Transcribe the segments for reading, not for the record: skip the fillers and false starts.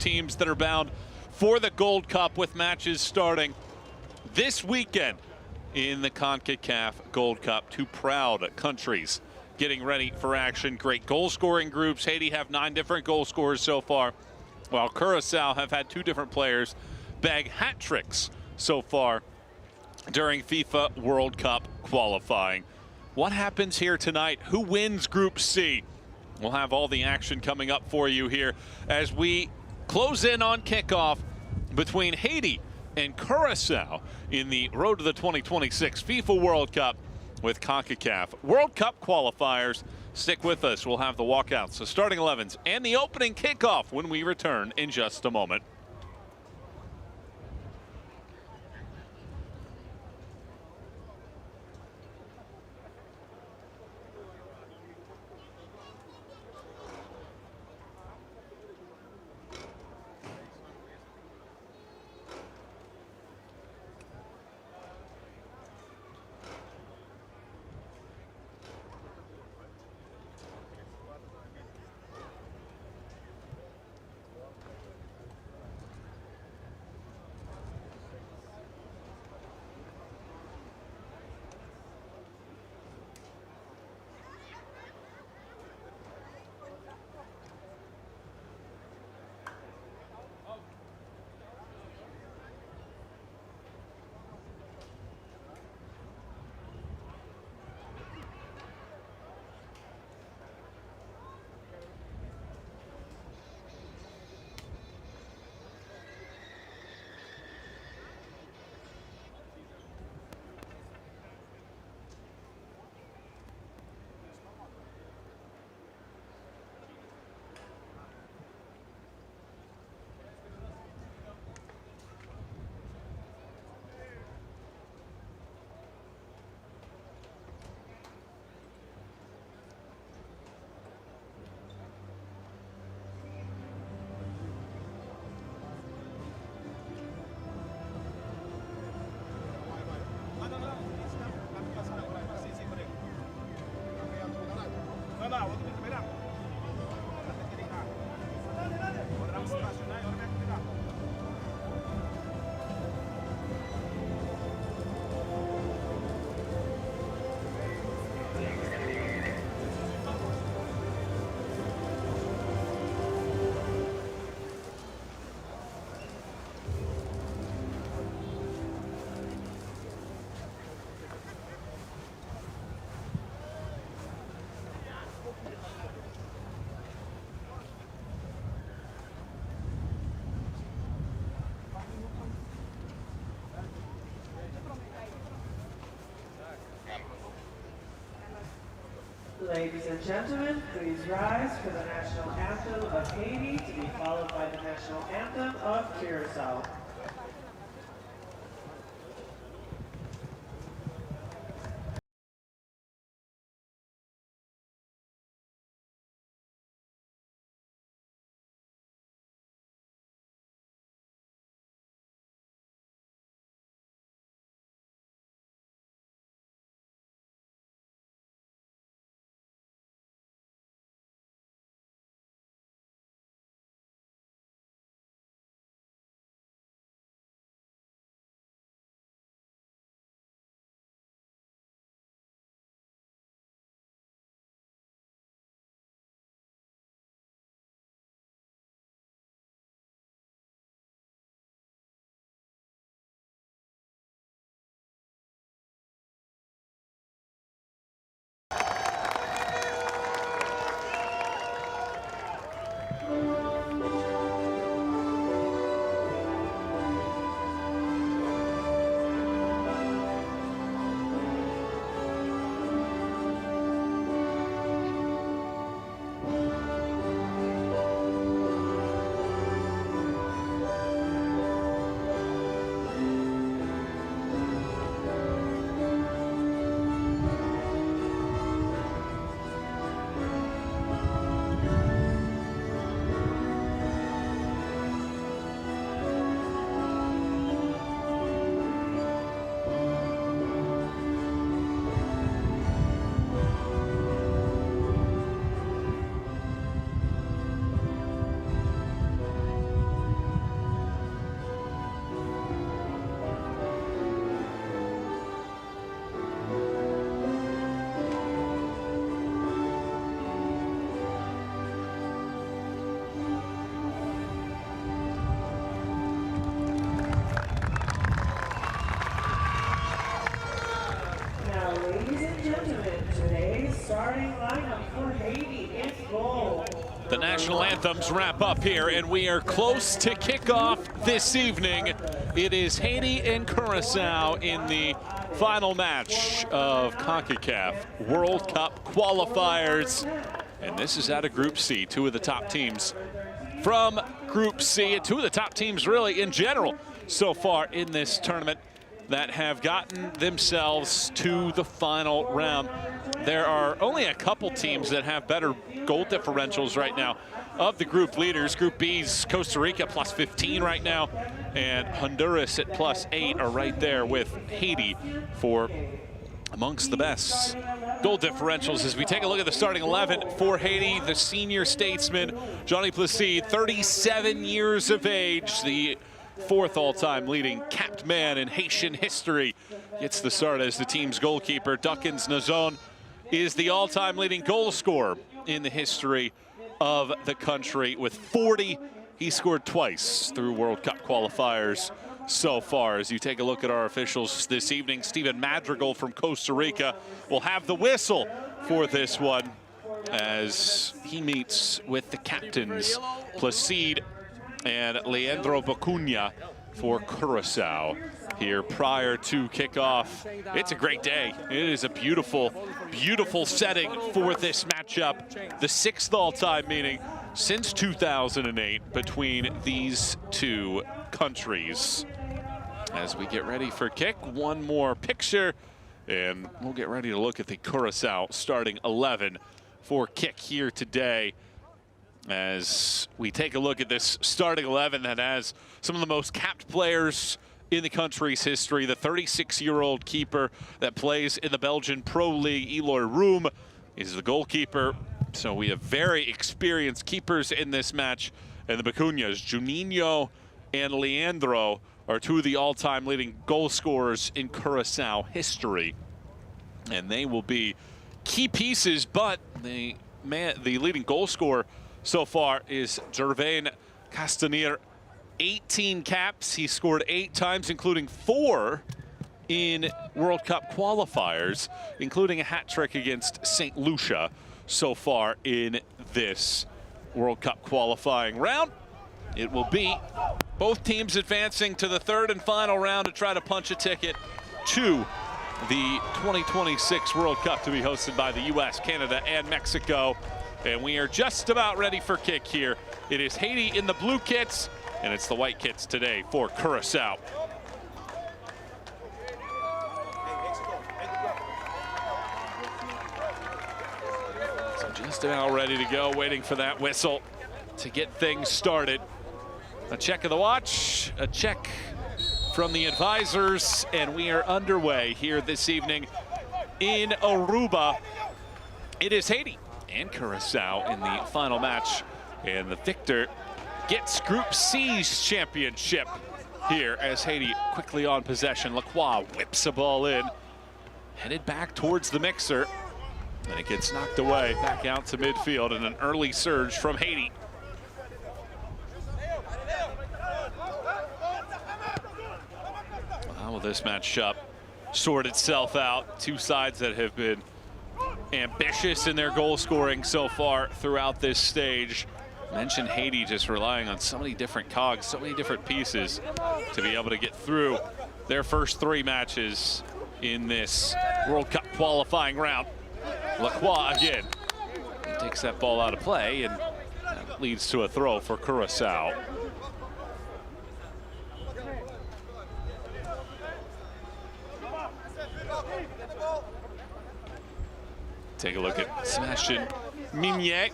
teams that are bound for the Gold Cup, with matches starting this weekend in the Concacaf Gold Cup. Two proud countries getting ready for action. Great goal scoring groups. Haiti have 9 different goal scorers so far, while Curaçao have had 2 different players bag hat tricks so far during FIFA World Cup qualifying. What happens here tonight? Who wins Group C? We'll have all the action coming up for you here as we close in on kickoff between Haiti and Curaçao in the road to the 2026 FIFA World Cup with Concacaf World Cup qualifiers. Stick with us. We'll have the walkouts, the starting 11s, and the opening kickoff when we return in just a moment. Ladies and gentlemen, please rise for the national anthem of Haiti, to be followed by the national anthem of Curaçao. starting lineup for Haiti is goal. The national anthems wrap up here, and we are close to kickoff this evening. It is Haiti and Curacao in the final match of Concacaf World Cup Qualifiers. And this is out of Group C, two of the top teams from Group C, and two of the top teams really in general so far in this tournament that have gotten themselves to the final round. There are only a couple teams that have better goal differentials right now of the group leaders. Group B's Costa Rica plus 15 right now, and Honduras at plus 8 are right there with Haiti for amongst the best goal differentials. As we take a look at the starting 11 for Haiti, the senior statesman, Johnny Placide, 37 years of age, the fourth all-time leading capped man in Haitian history, gets the start as the team's goalkeeper. Dukins Nazon is the all-time leading goal scorer in the history of the country with 40. He scored twice through World Cup qualifiers so far. As you take a look at our officials this evening, Steven Madrigal from Costa Rica will have the whistle for this one as he meets with the captains, Placide and Leandro Bacuna for Curaçao here prior to kickoff. It's a great day. It is a beautiful, beautiful setting for this matchup. The sixth all-time meeting since 2008 between these two countries. As we get ready for kick, one more picture, and we'll get ready to look at the Curaçao starting 11 for kick here today. As we take a look at this starting 11 that has some of the most capped players in the country's history. The 36-year-old keeper that plays in the Belgian Pro League, Eloy Room, is the goalkeeper. So we have very experienced keepers in this match. And the Bacunas, Juninho and Leandro, are two of the all-time leading goal scorers in Curaçao history. And they will be key pieces, but the leading goal scorer so far is Gervain Castaner, 18 caps. He scored 8 times, including 4 in World Cup qualifiers, including a hat trick against St. Lucia so far in this World Cup qualifying round. It will be both teams advancing to the third and final round to try to punch a ticket to the 2026 World Cup to be hosted by the US, Canada, and Mexico. And we are just about ready for kick here. It is Haiti in the blue kits, and it's the white kits today for Curaçao. So just about ready to go, waiting for that whistle to get things started. A check of the watch, a check from the advisors, and we are underway here this evening in Aruba. It is Haiti and Curaçao in the final match, and the victor gets Group C's championship here as Haiti quickly on possession. Lacroix whips a ball in, headed back towards the mixer, and it gets knocked away back out to midfield, and an early surge from Haiti. How will this matchup sort itself out? Two sides that have been ambitious in their goal scoring so far throughout this stage. Mentioned Haiti just relying on so many different cogs, so many different pieces to be able to get through their first 3 matches in this World Cup qualifying round. Lacroix again. He takes that ball out of play, and that leads to a throw for Curaçao. Take a look at Sebastian Mignet,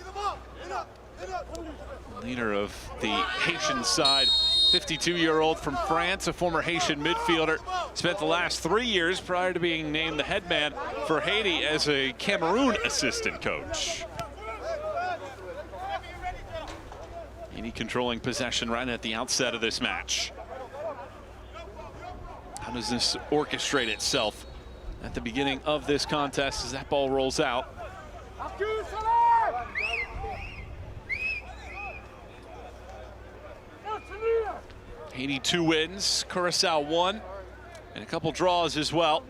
leader of the Haitian side, 52-year-old from France, a former Haitian midfielder. Spent the last 3 years prior to being named the head man for Haiti as a Cameroon assistant coach. Haiti controlling possession right at the outset of this match. How does this orchestrate itself at the beginning of this contest as that ball rolls out? Haiti 2 wins, Curaçao 1, and a couple draws as well.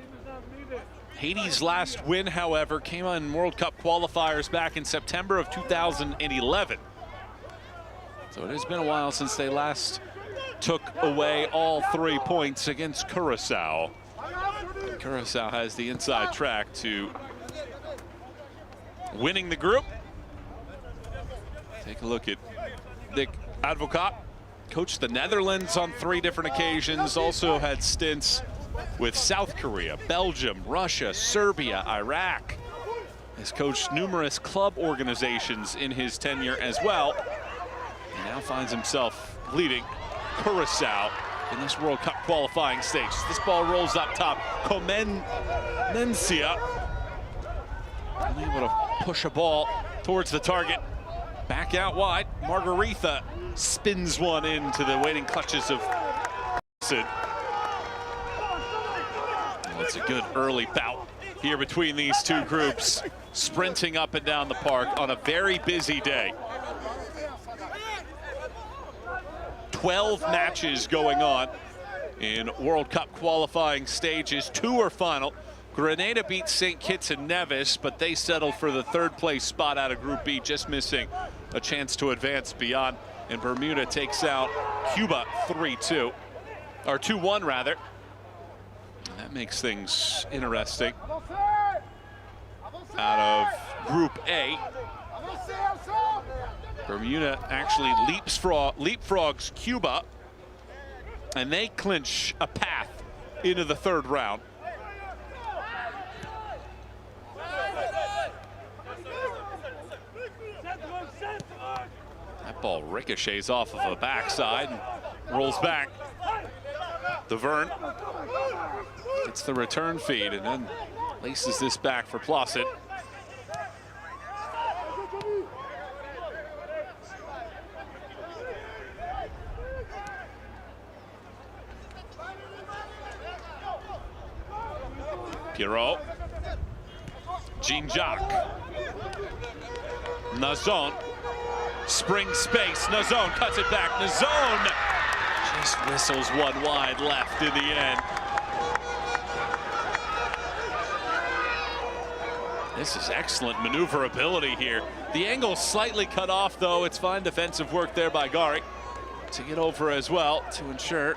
Haiti's last win, however, came on World Cup qualifiers back in September of 2011. So it has been a while since they last took away all 3 points against Curaçao. Curaçao has the inside track to winning the group. Take a look at Nick Advocat. Coached the Netherlands on 3 different occasions, also had stints with South Korea, Belgium, Russia, Serbia, Iraq. Has coached numerous club organizations in his tenure as well. He now finds himself leading Curaçao in this World Cup qualifying stage. This ball rolls up top. Comencia unable to push a ball towards the target. Back out wide. Margarita spins one into the waiting clutches of Sid. It's a good early bout here between these two groups, sprinting up and down the park on a very busy day. 12 matches going on in World Cup qualifying stages. 2 are final. Grenada beat St. Kitts and Nevis, but they settled for the 3rd place spot out of Group B, just missing a chance to advance beyond. And Bermuda takes out Cuba 3-2, or 2-1 rather. And that makes things interesting. Out of Group A, Bermuda actually leapfrogs Cuba, and they clinch a path into the 3rd round. That ball ricochets off of a backside and rolls back. DeVern gets the return feed and then laces this back for Placid. Pierrot, Jean-Jacques, Nazon, spring space, Nazon cuts it back, Nazon just whistles one wide left in the end. This is excellent maneuverability here. The angle slightly cut off though, it's fine defensive work there by Gari to get over as well to ensure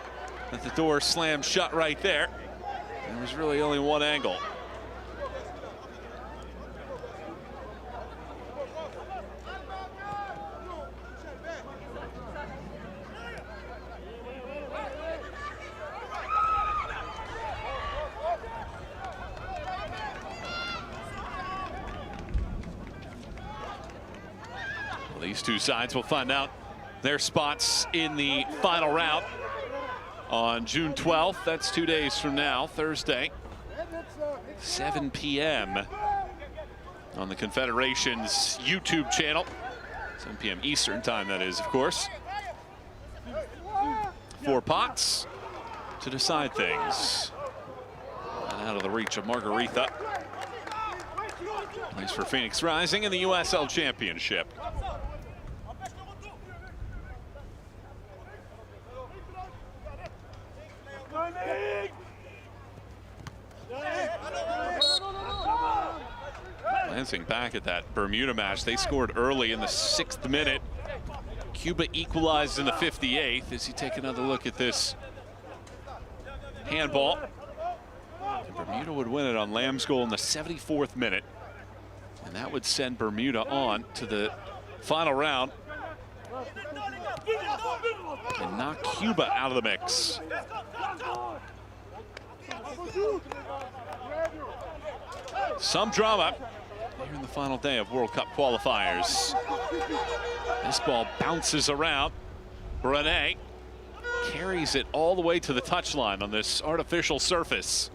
that the door slams shut right there. There was really only one angle. Well, these two sides will find out their spots in the final round on June 12th. That's 2 days from now, Thursday, 7 p.m. on the Confederation's YouTube channel. 7 p.m. Eastern time, that is, of course. 4 pots to decide things. Out of the reach of Margarita. Plays for Phoenix Rising in the USL Championship. Glancing back at that Bermuda match, they scored early in the 6th minute. Cuba equalized in the 58th. As you take another look at this handball, and Bermuda would win it on Lamb's goal in the 74th minute. And that would send Bermuda on to the final round and knock Cuba out of the mix. Some drama here in the final day of World Cup qualifiers. This ball bounces around. Brené carries it all the way to the touchline on this artificial surface.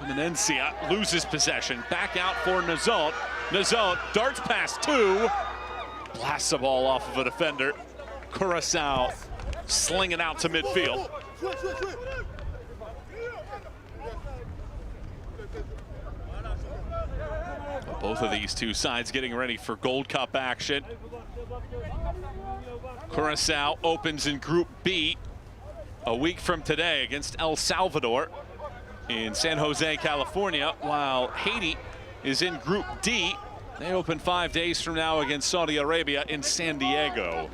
Menencia loses possession. Back out for Nazon. Nazon darts past 2. Blasts the ball off of a defender. Curaçao slinging out to midfield. Both of these two sides getting ready for Gold Cup action. Curaçao opens in Group B a week from today against El Salvador. in San Jose, California, while Haiti is in Group D. They open 5 days from now against Saudi Arabia in San Diego.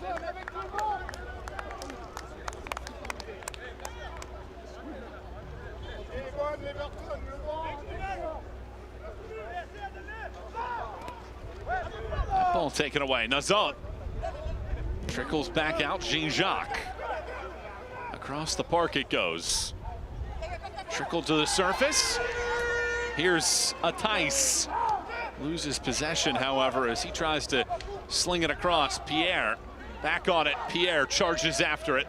That ball taken away. Nazon trickles back out. Jean-Jacques. Across the park it goes. Trickle to the surface. Here's Atais. Loses possession, however, as he tries to sling it across. Pierre back on it. Pierre charges after it.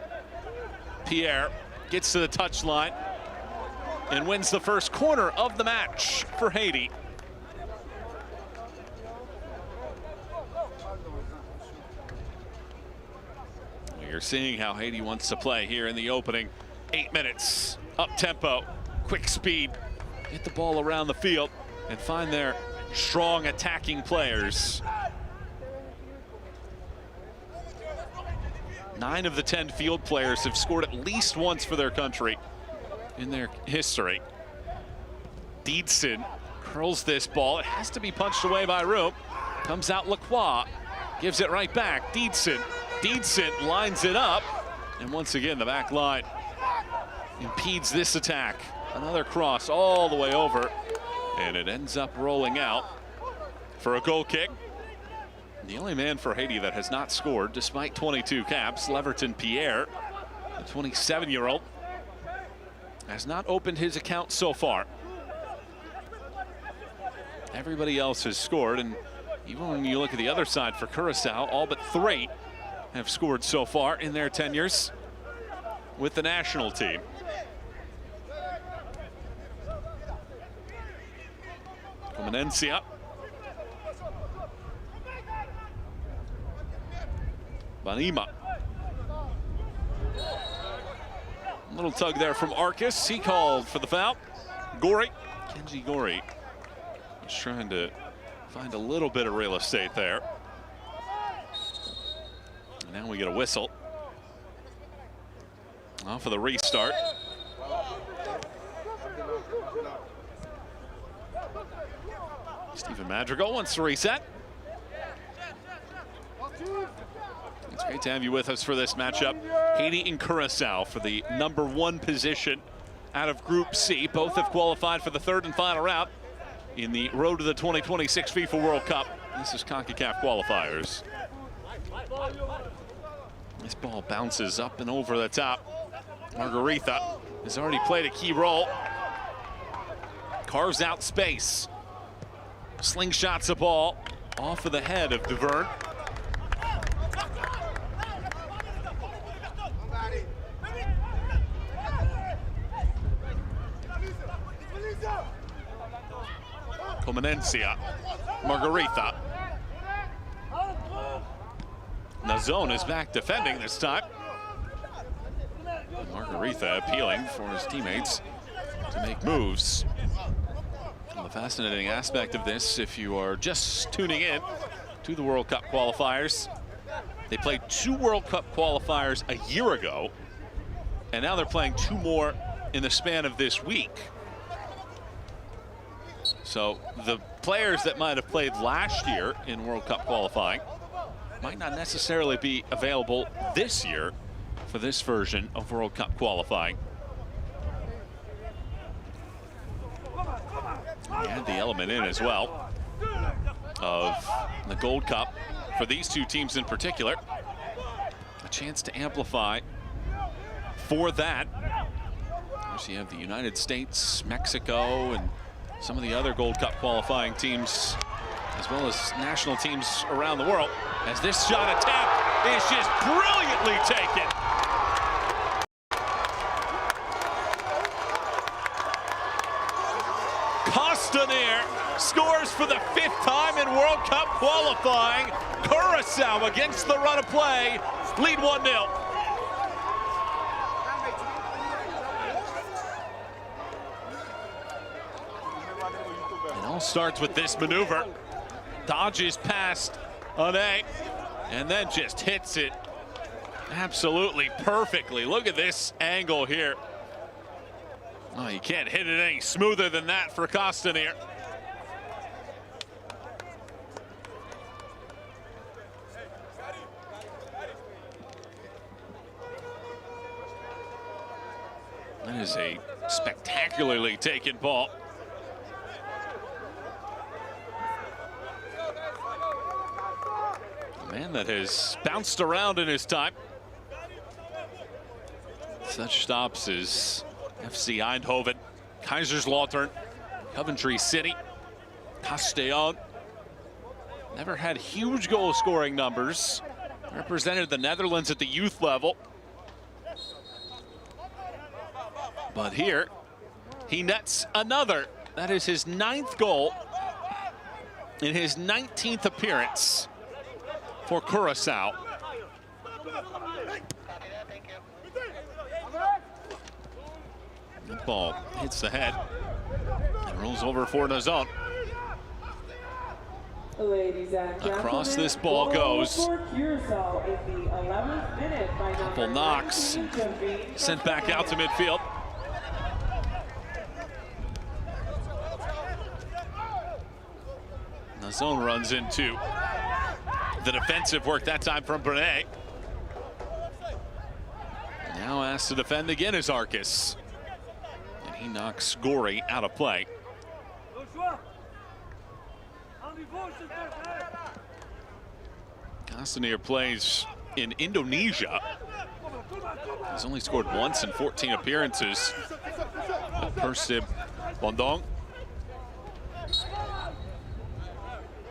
Pierre gets to the touchline and wins the first corner of the match for Haiti. You're seeing how Haiti wants to play here in the opening 8 minutes. Up tempo, quick speed, get the ball around the field and find their strong attacking players. 9 of the 10 field players have scored at least once for their country in their history. Deedson curls this ball. It has to be punched away by Room. Comes out Lacroix, gives it right back. Deedson lines it up. And once again, the back line impedes this attack. Another cross all the way over. And it ends up rolling out for a goal kick. The only man for Haiti that has not scored, despite 22 caps, Leverton Pierre, the 27-year-old, has not opened his account so far. Everybody else has scored, and even when you look at the other side for Curaçao, all but 3 have scored so far in their tenures with the national team. Comenencia. Banima. Little tug there from Arcus. He called for the foul. Gori. Kenji Gori was trying to find a little bit of real estate there. And now we get a whistle. Off of the restart. Stephen Madrigal wants to reset. It's great to have you with us for this matchup. Haiti and Curaçao for the #1 position out of Group C. Both have qualified for the 3rd and final round in the road to the 2026 FIFA World Cup. This is Concacaf Qualifiers. This ball bounces up and over the top. Margarita has already played a key role. Carves out space. Slingshots a ball off of the head of Duvern. Comenencia. Margarita. Nazon is back defending this time. Margarita appealing for his teammates to make moves. Well, the fascinating aspect of this, if you are just tuning in to the World Cup qualifiers, they played 2 World Cup qualifiers a year ago, and now they're playing 2 more in the span of this week. So the players that might have played last year in World Cup qualifying might not necessarily be available this year for this version of World Cup qualifying. We had the element in as well of the Gold Cup for these 2 teams in particular. A chance to amplify for that. Of course, you have the United States, Mexico, and some of the other Gold Cup qualifying teams, as well as national teams around the world, as this shot attempt is just brilliantly taken. Costaner scores for the 5th time in World Cup qualifying. Curaçao against the run of play, lead 1-0. It all starts with this maneuver. Dodges past Ane, and then just hits it absolutely perfectly. Look at this angle here. Oh, you can't hit it any smoother than that for Castanier. That is a spectacularly taken ball. A man that has bounced around in his time. Such stops as FC Eindhoven, Kaiserslautern, Coventry City, Castellón. Never had huge goal scoring numbers. Represented the Netherlands at the youth level. But here, he nets another. That is his 9th goal in his 19th appearance for Curaçao. The ball hits the head and rolls over for Nazon. Across this ball goes. Couple knocks, sent back out to midfield. Nazon runs into the defensive work, that time from Brenet. Now asked to defend again is Arcus. And he knocks Gory out of play. Castanier plays in Indonesia. He's only scored once in 14 appearances. Persib Bandung.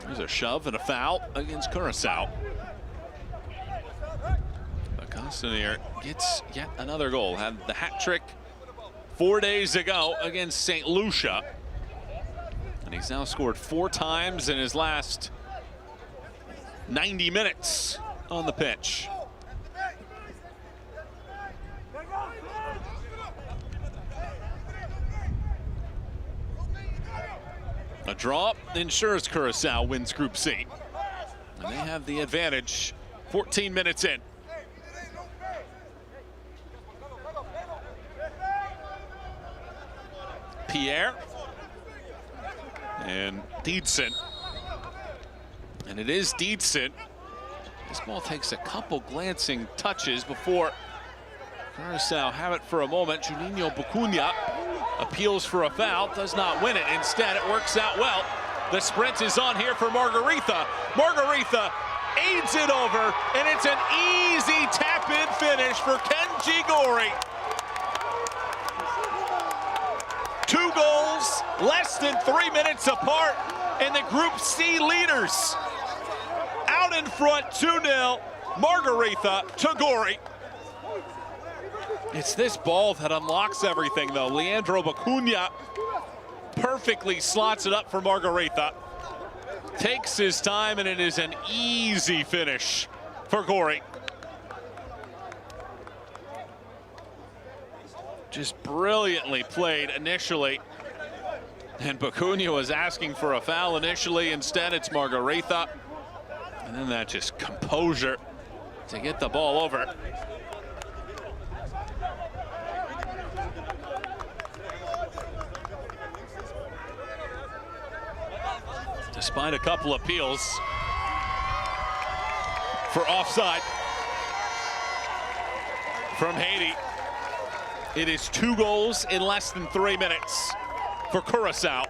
There's a shove and a foul against Curaçao. But Castanier gets yet another goal. Had the hat trick 4 days ago against St. Lucia. And he's now scored 4 times in his last 90 minutes on the pitch. A draw ensures Curaçao wins Group C. And they have the advantage 14 minutes in. Pierre and Deedson. And it is Deedson. This ball takes a couple glancing touches before Curaçao have it for a moment. Juninho Bucunha appeals for a foul, does not win it. Instead, it works out well. The sprint is on here for Margarita. Margarita aids it over, and it's an easy tap-in finish for Kenji Gory. 2 goals, less than 3 minutes apart, and the Group C leaders out in front 2-0. Margarita to Gory. It's this ball that unlocks everything, though. Leandro Bacuna perfectly slots it up for Margarita. Takes his time, and it is an easy finish for Gory. Just brilliantly played initially. And Bacuna was asking for a foul initially. Instead, it's Margarita. And then that just composure to get the ball over. Despite a couple appeals for offside from Haiti, it is 2 goals in less than 3 minutes for Curaçao.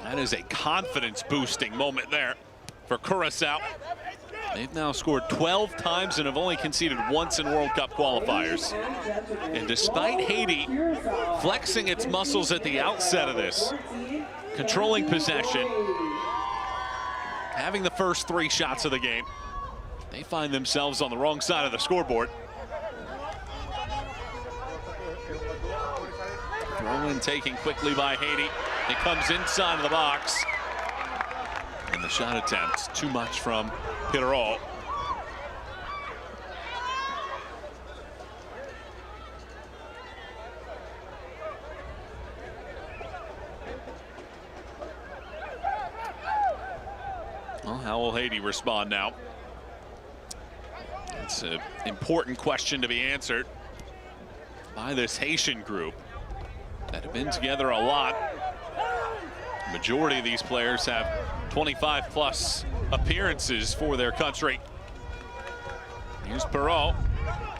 That is a confidence-boosting moment there for Curaçao. They've now scored 12 times and have only conceded once in World Cup qualifiers. And despite Haiti flexing its muscles at the outset of this, controlling possession, having the first 3 shots of the game, they find themselves on the wrong side of the scoreboard. Throw-in taken quickly by Haiti. It comes inside of the box. And the shot attempt, too much from Pirot. Well, how will Haiti respond now? It's an important question to be answered by this Haitian group that have been together a lot. The majority of these players have 25+ appearances for their country. Here's Perrault,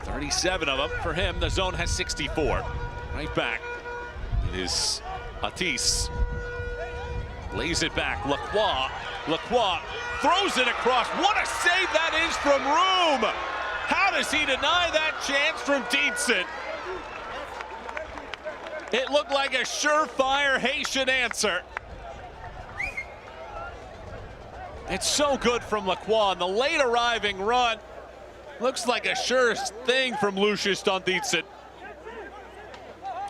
37 of them for him. The zone has 64. Right back. It is Atis. Lays it back. Lacroix. Lacroix throws it across. What a save that is from Room. How does he deny that chance from Dietzen? It looked like a surefire Haitian answer. It's so good from Lacroix. And the late arriving run looks like a sure thing from Lucius Dietzen.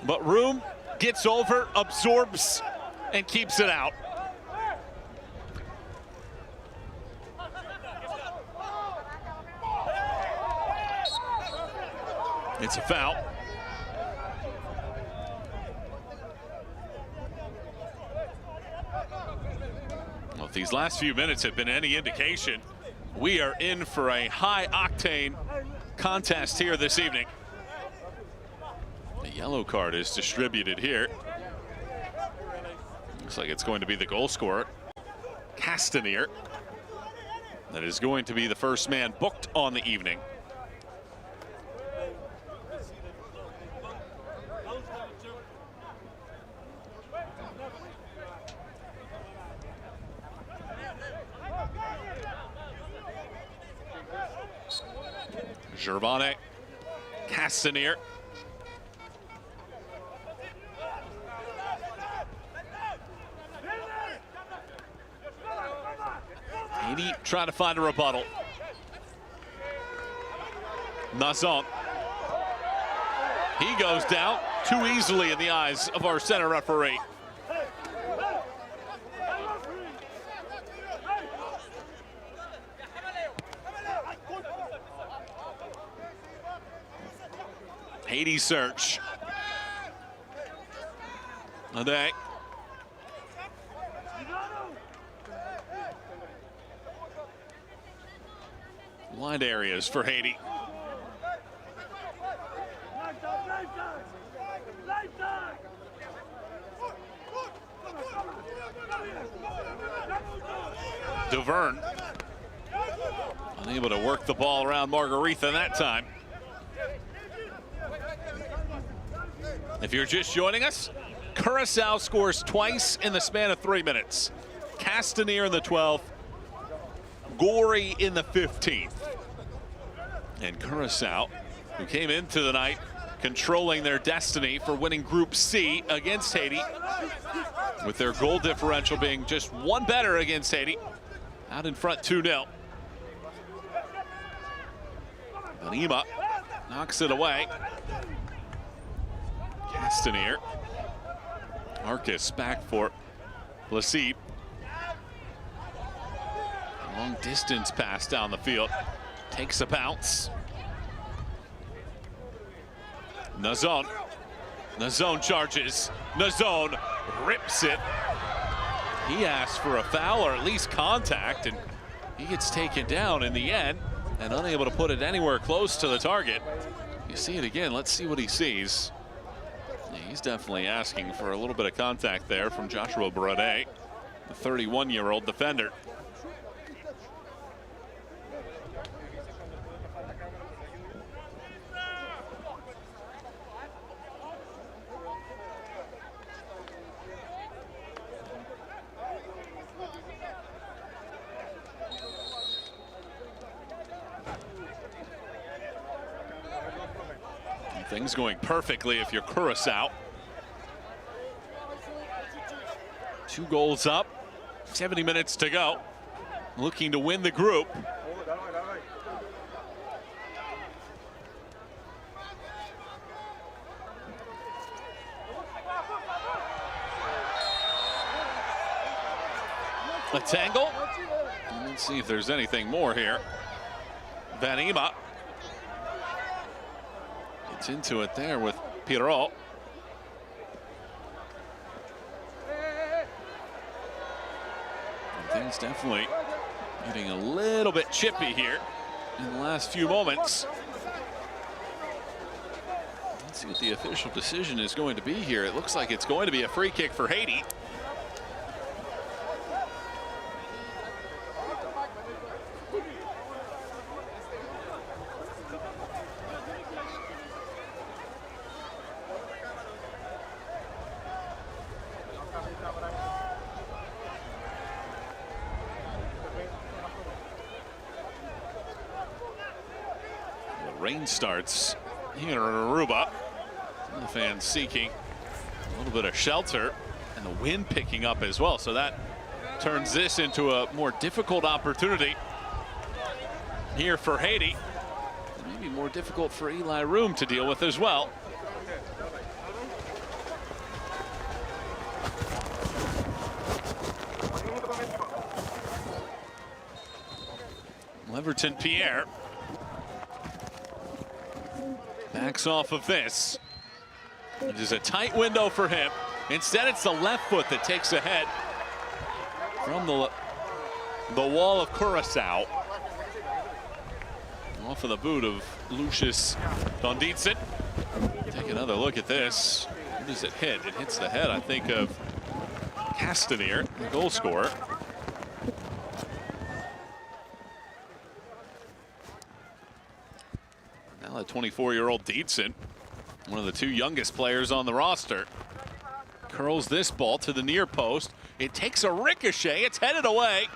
But Room gets over, absorbs, and keeps it out. It's a foul. Well, if these last few minutes have been any indication, we are in for a high-octane contest here this evening. The yellow card is distributed here. Looks like it's going to be the goal scorer, Castanier. That is going to be the first man booked on the evening. Gervonne, Castanier. Haiti trying to find a rebuttal. Nazon. He goes down too easily in the eyes of our center referee. Haiti search. Ade. Wide areas for Haiti. Duverne unable to work the ball around Margaritha that time. If you're just joining us, Curaçao scores twice in the span of 3 minutes. Castanier in the 12th, Gorey in the 15th. And Curaçao, who came into the night controlling their destiny for winning Group C against Haiti, with their goal differential being just one better against Haiti, out in front 2-0. Benima knocks it away. Castanier. Marcus back for Placide. Long distance pass down the field. Takes a bounce. Nazon. Nazon charges. Nazon rips it. He asks for a foul or at least contact, and he gets taken down in the end and unable to put it anywhere close to the target. You see it again. Let's see what he sees. He's definitely asking for a little bit of contact there from Joshua Brode, the 31-year-old defender. Things going perfectly if you're Curaçao. 2 goals up, 70 minutes to go. Looking to win the group. A tangle. Let's see if there's anything more here. Benima. It's into it there with Perrault. And things definitely getting a little bit chippy here in the last few moments. Let's see what the official decision is going to be here. It looks like it's going to be a free kick for Haiti. Rain starts here in Aruba. The fans seeking a little bit of shelter, and the wind picking up as well. So that turns this into a more difficult opportunity here for Haiti. Maybe more difficult for Eli Room to deal with as well. Leverton Pierre backs off of this. It is a tight window for him. Instead, it's the left foot that takes a head from the wall of Curaçao. Off of the boot of Lucius Donditsen. Take another look at this. Who does it hit? It hits the head, I think, of Castanier, the goal scorer. Now the 24-year-old Dietzen, one of the two youngest players on the roster, curls this ball to the near post. It takes a ricochet. It's headed away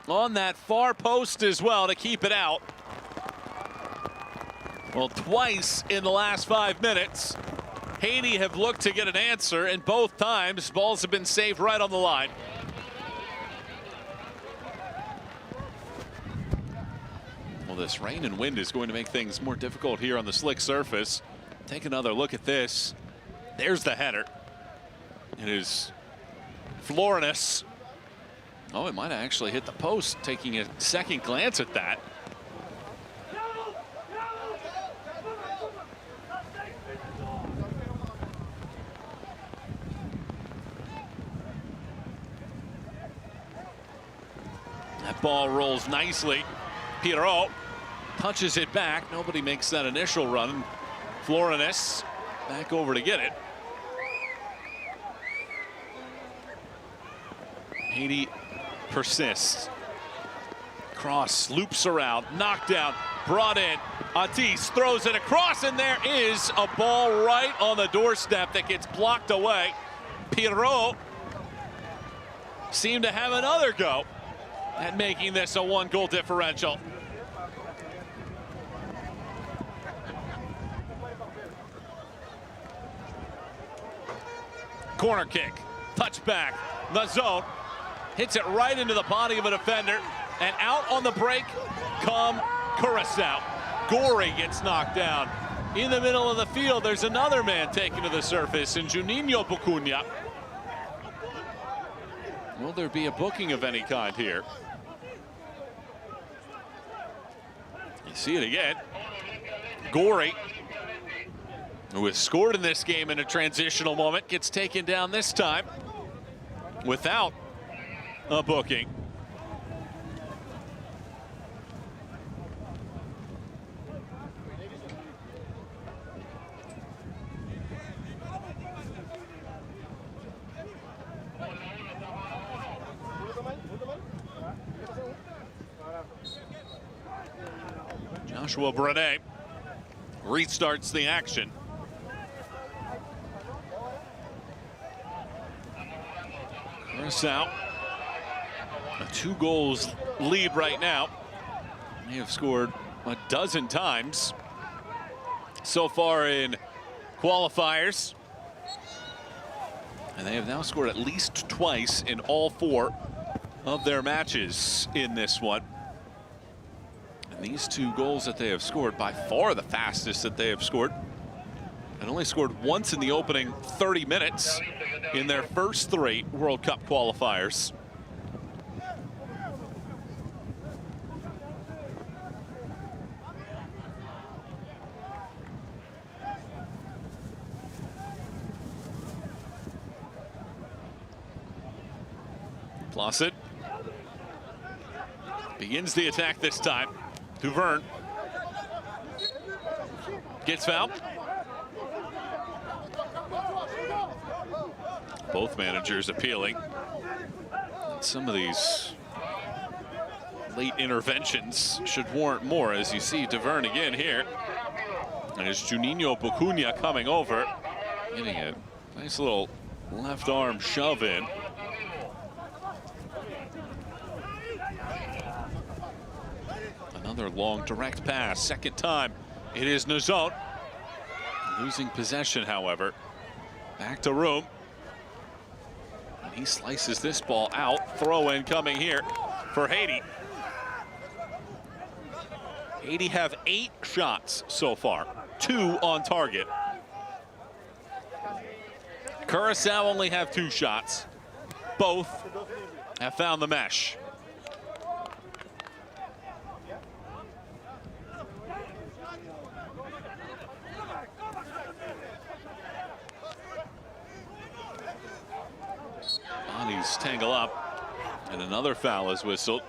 on that far post as well to keep it out. Well, twice in the last 5 minutes, Haiti have looked to get an answer, and both times balls have been saved right on the line. Well, this rain and wind is going to make things more difficult here on the slick surface. Take another look at this. There's the header. It is Florinus. Oh, it might have actually hit the post, taking a second glance at that. That ball rolls nicely. Pierrot touches it back. Nobody makes that initial run. Florinus back over to get it. Haiti persists. Cross loops around, knocked down, brought in. Atis throws it across, and there is a ball right on the doorstep that gets blocked away. Pierrot seemed to have another go at making this a 1-goal differential. Corner kick, touchback, the zone, hits it right into the body of a defender, and out on the break come Curaçao. Gorey gets knocked down. In the middle of the field, there's another man taken to the surface, and Juninho Bucunha. Will there be a booking of any kind here? You see it again. Gorey, who has scored in this game in a transitional moment, gets taken down this time without a booking. Joshua Brenet restarts the action. Curaçao, a 2-goal lead right now. They have scored a dozen times so far in qualifiers. And they have now scored at least twice in all 4 of their matches in this one. And these 2 goals that they have scored, by far the fastest that they have scored. And only scored once in the opening 30 minutes in their first 3 World Cup qualifiers. Placid begins the attack this time. Duvern gets fouled. Both managers appealing. And some of these late interventions should warrant more, as you see Duvern again here. And it's Juninho Bacuna coming over, getting a nice little left arm shove in. Another long direct pass, second time. It is Nazon. Losing possession, however. Back to Room. And he slices this ball out. Throw in coming here for Haiti. Haiti have 8 shots so far, 2 on target. Curaçao only have 2 shots. Both have found the mesh. Bodies tangle up, and another foul is whistled.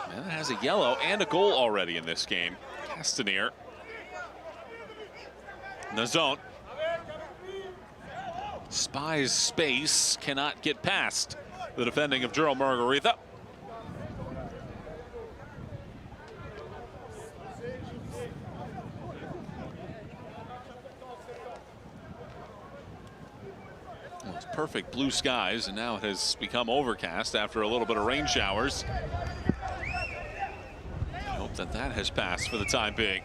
And it has a yellow and a goal already in this game. Castaneer. Nazon. Spies space, cannot get past the defending of Gerald Margarita. Well, it's perfect blue skies, and now it has become overcast after a little bit of rain showers. I hope that that has passed for the time being.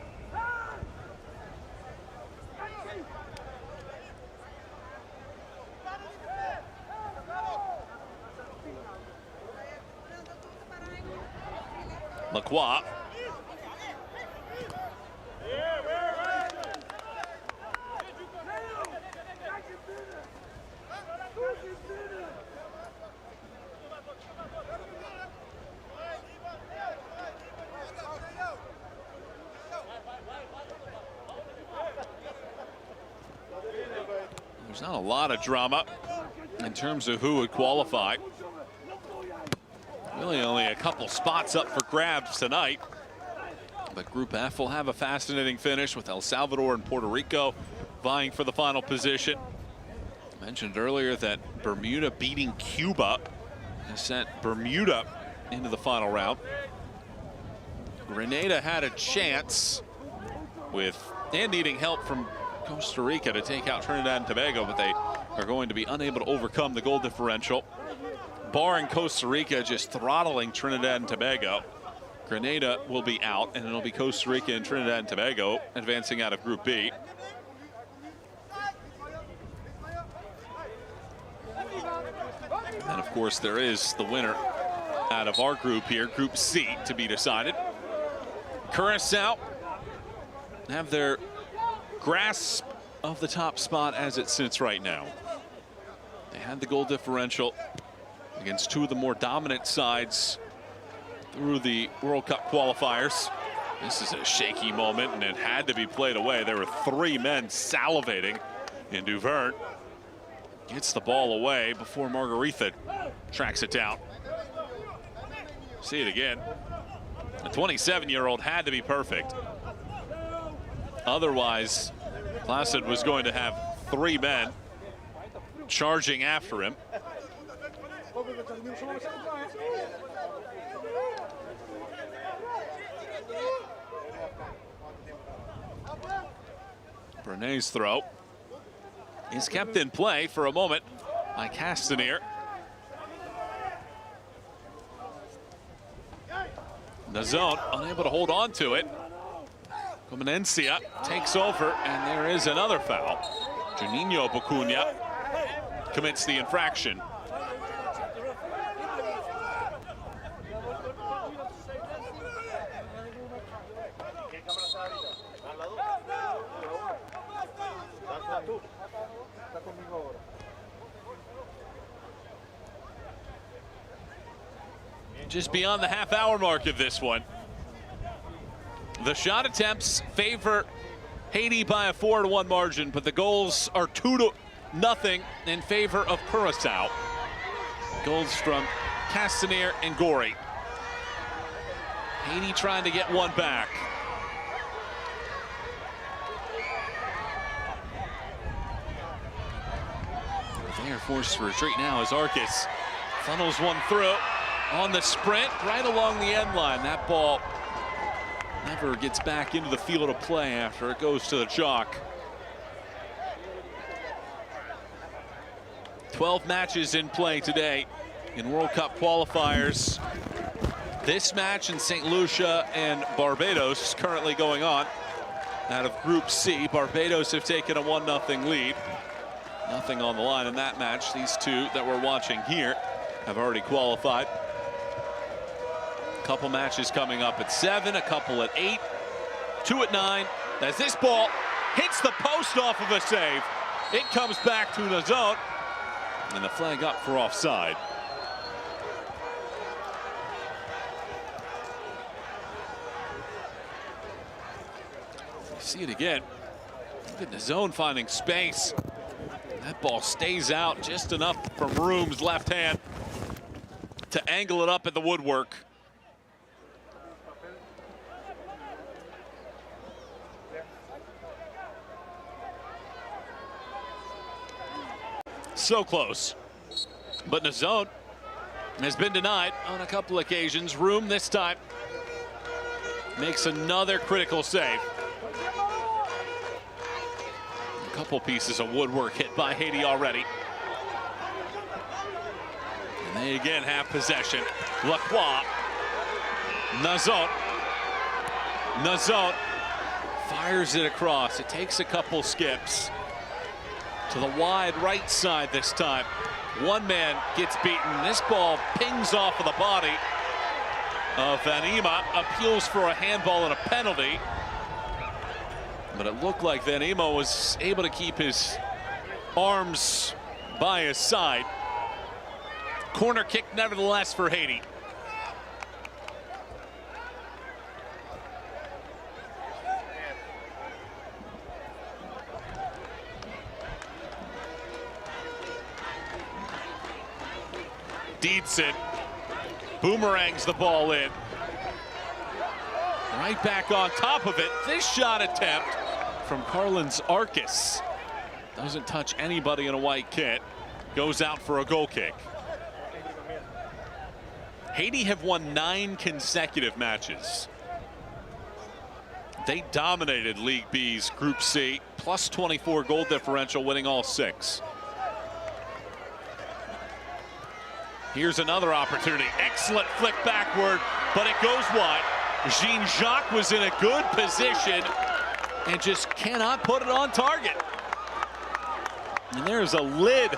Lacroix. There's not a lot of drama in terms of who would qualify. Really only a couple spots up for grabs tonight. But Group F will have a fascinating finish with El Salvador and Puerto Rico vying for the final position. I mentioned earlier that Bermuda beating Cuba has sent Bermuda into the final round. Grenada had a chance and needing help from Costa Rica to take out Trinidad and Tobago, but they are going to be unable to overcome the goal differential. Barring Costa Rica just throttling Trinidad and Tobago, Grenada will be out, and it'll be Costa Rica and Trinidad and Tobago advancing out of Group B. And of course, there is the winner out of our group here, Group C, to be decided. Curaçao have their grasp of the top spot as it sits right now. They had the goal differential against 2 of the more dominant sides through the World Cup qualifiers. This is a shaky moment, and it had to be played away. There were 3 men salivating, and Duvern gets the ball away before Margarita tracks it down. See it again. The 27-year-old had to be perfect. Otherwise, Placid was going to have 3 men charging after him. Bernay's throw is kept in play for a moment by Castaneer. Nazon unable to hold on to it. Comenencia takes over, and there is another foul. Juninho Bacuna commits the infraction. Just beyond the half-hour mark of this one. The shot attempts favor Haiti by a 4-1 margin, but the goals are 2-0 in favor of Curaçao. Goals from Castaneer and Gori. Haiti trying to get one back. They are forced to retreat now as Arcus funnels one through on the sprint right along the end line. That ball never gets back into the field of play after it goes to the chalk. 12 matches in play today in World Cup qualifiers. This match in St. Lucia and Barbados is currently going on. Out of Group C, Barbados have taken a 1-0 lead. Nothing on the line in that match. These two that we're watching here have already qualified. A couple matches coming up at 7, a couple at 8, 2 at 9. As this ball hits the post off of a save, it comes back to the zone, and the flag up for offside. See it again. Look at the zone finding space. That ball stays out just enough from Room's left hand to angle it up at the woodwork. So close. But Nazone has been denied on a couple occasions. Room this time makes another critical save. A couple pieces of woodwork hit by Haiti already. And they again have possession. Lacroix. Nazone. Nazone fires it across. It takes a couple skips to the wide right side this time. One man gets beaten. This ball pings off of the body of Vanima. Appeals for a handball and a penalty. But it looked like Vanima was able to keep his arms by his side. Corner kick nevertheless for Haiti. Deedson boomerangs the ball in. Right back on top of it. This shot attempt from Carlin's Arcus doesn't touch anybody in a white kit. Goes out for a goal kick. Haiti have won 9 consecutive matches. They dominated League B's Group C, plus 24 goal differential, winning all 6. Here's another opportunity. Excellent flick backward, but it goes wide. Jean-Jacques was in a good position and just cannot put it on target. And there's a lid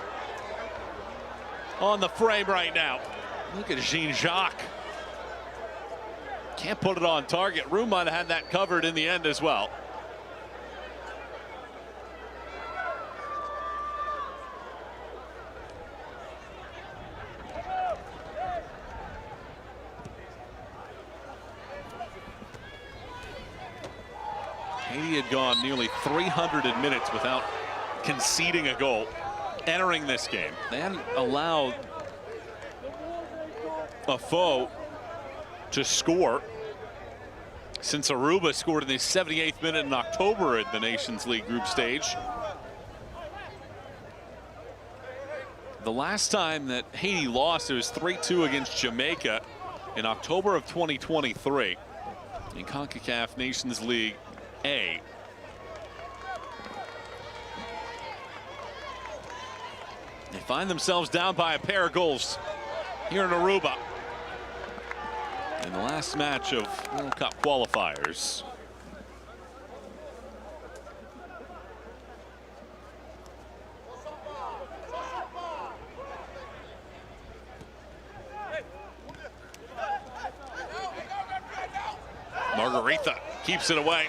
on the frame right now. Look at Jean-Jacques. Can't put it on target. Room might have had that covered in the end as well. Haiti had gone nearly 300 minutes without conceding a goal entering this game. They hadn't allowed a foe to score since Aruba scored in the 78th minute in October at the Nations League group stage. The last time that Haiti lost, it was 3-2 against Jamaica in October of 2023 in Concacaf Nations League A. They find themselves down by a pair of goals here in Aruba in the last match of World Cup qualifiers. Margarita keeps it away.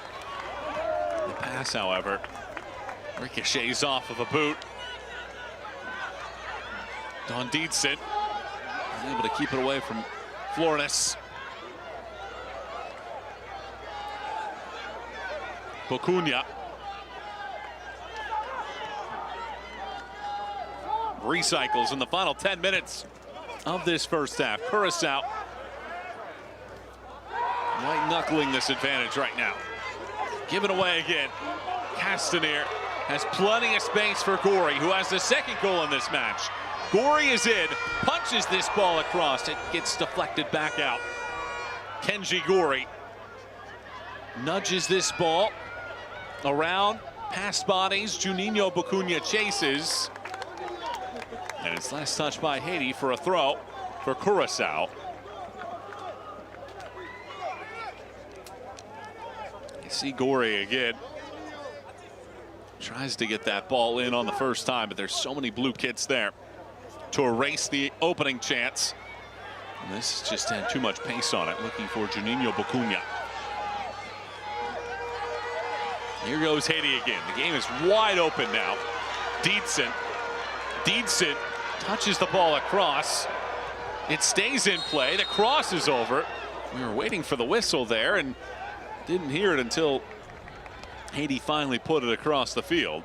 The pass, however, ricochets off of a boot. Don Deedson able to keep it away from Flornes. Bocunia. Recycles in the final 10 minutes of this first half. Curaçao white knuckling this advantage right now. Give it away again. Castaneer has plenty of space for Gorey, who has the second goal in this match. Gorey is in, punches this ball across. It gets deflected back out. Kenji Gorey nudges this ball around, past bodies. Juninho Bacuna chases. And it's last touched by Haiti for a throw for Curaçao. You see Gorey again. Tries to get that ball in on the first time, but there's so many blue kits there to erase the opening chance. And this just had too much pace on it, looking for Juninho Bacuna. Here goes Haiti again. The game is wide open now. Deedson touches the ball across. It stays in play. The cross is over. We were waiting for the whistle there and didn't hear it until Haiti finally put it across the field.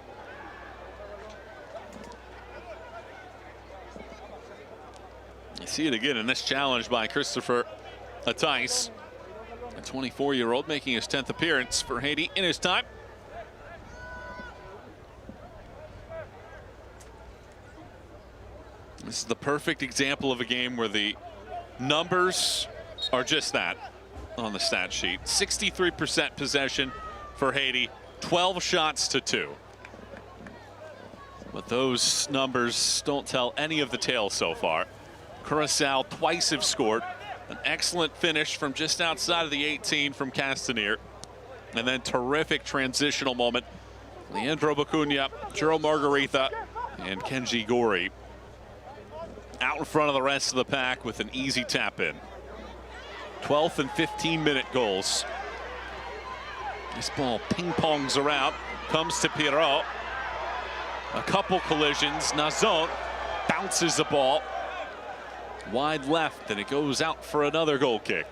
You see it again in this challenge by Christopher Attais, a 24-year-old making his 10th appearance for Haiti in his time. This is the perfect example of a game where the numbers are just that on the stat sheet. 63% possession for Haiti, 12 shots to 2. But those numbers don't tell any of the tale so far. Curaçao twice have scored. An excellent finish from just outside of the 18 from Castaneer. And then terrific transitional moment. Leandro Bacuna, Jero Margarita, and Kenji Gorey out in front of the rest of the pack with an easy tap in. 12th and 15-minute goals. This ball ping-pongs around, comes to Pirot. A couple collisions. Nazon bounces the ball wide left, and it goes out for another goal kick.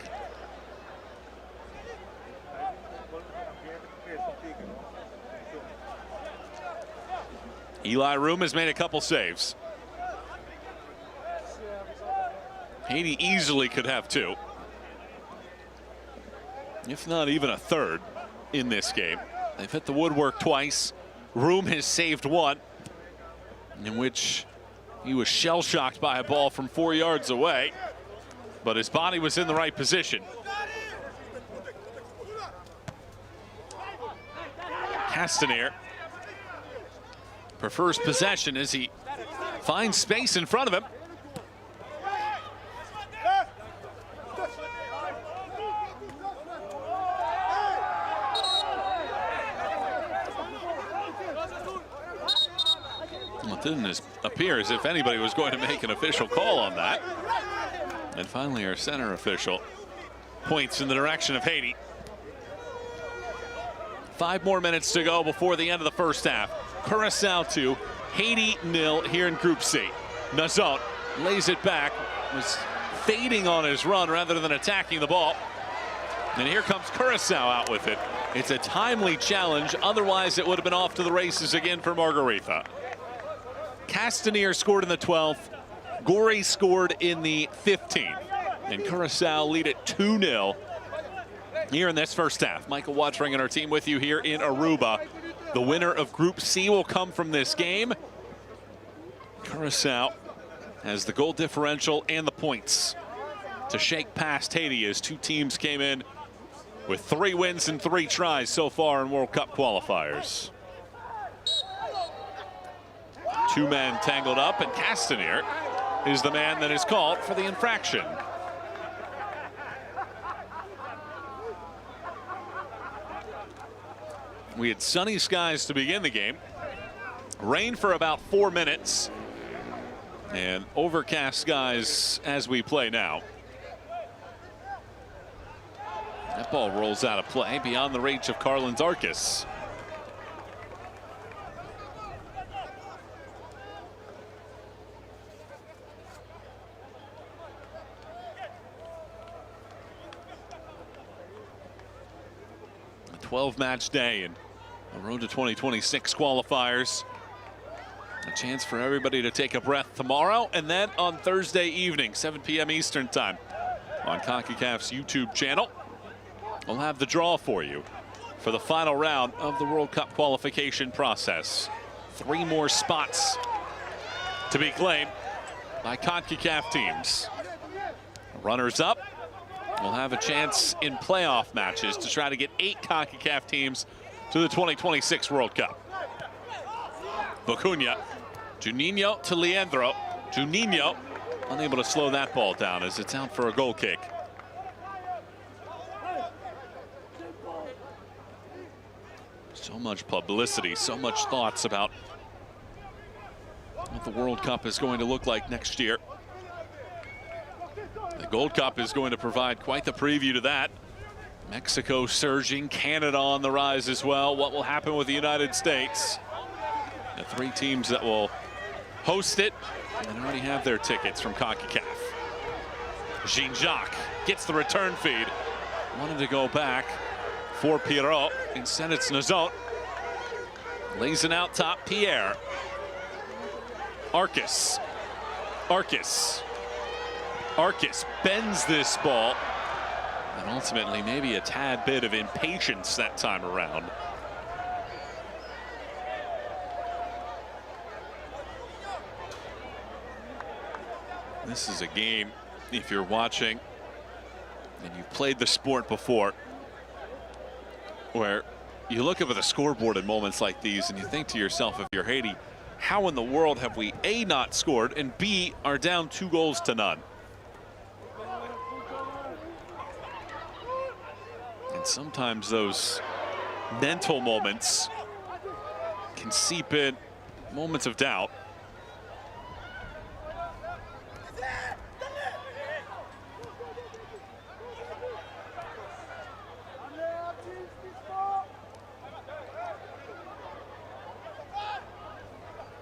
Eli Room has made a couple saves. Haiti easily could have 2, if not even a third in this game. They've hit the woodwork twice. Room has saved one, in which he was shell-shocked by a ball from 4 yards away, but his body was in the right position. Castaneer prefers possession as he finds space in front of him. It didn't appear as if anybody was going to make an official call on that. And finally, our center official points in the direction of Haiti. 5 more minutes to go before the end of the first half. Curaçao 2, Haiti 0 here in Group C. Nazon lays it back, was fading on his run rather than attacking the ball. And here comes Curaçao out with it. It's a timely challenge, otherwise it would have been off to the races again for Margarita. Castaneer scored in the 12th. Gorey scored in the 15th. And Curaçao lead it 2-0 here in this first half. Michael Watchring and our team with you here in Aruba. The winner of Group C will come from this game. Curaçao has the goal differential and the points to shake past Haiti as 2 teams came in with 3 wins and 3 tries so far in World Cup qualifiers. 2 men tangled up, and Castaneer is the man that is called for the infraction. We had sunny skies to begin the game. Rain for about 4 minutes. And overcast skies as we play now. That ball rolls out of play beyond the reach of Carlin Darkis. A 12-match day and a road to 2026 qualifiers. A chance for everybody to take a breath tomorrow, and then on Thursday evening, 7 p.m. Eastern time on Concacaf's YouTube channel. We'll have the draw for you for the final round of the World Cup qualification process. 3 more spots to be claimed by CONCACAF teams. Runners up will have a chance in playoff matches to try to get 8 CONCACAF teams to the 2026 World Cup. Bacuna, Juninho to Leandro. Juninho unable to slow that ball down as it's out for a goal kick. So much publicity, so much thoughts about what the World Cup is going to look like next year. The Gold Cup is going to provide quite the preview to that. Mexico surging, Canada on the rise as well. What will happen with the United States? The 3 teams that will host it and already have their tickets from CONCACAF. Jean-Jacques gets the return feed. Wanted to go back for Pirot. Instead it's Nazon. Lays it out top, Pierre. Arcus. Arcus bends this ball. And ultimately maybe a tad bit of impatience that time around. This is a game, if you're watching and you've played the sport before, where you look up at the scoreboard in moments like these and you think to yourself, if you're Haiti, how in the world have we A, not scored, and B, are down 2 goals to none? And sometimes those mental moments can seep in, moments of doubt.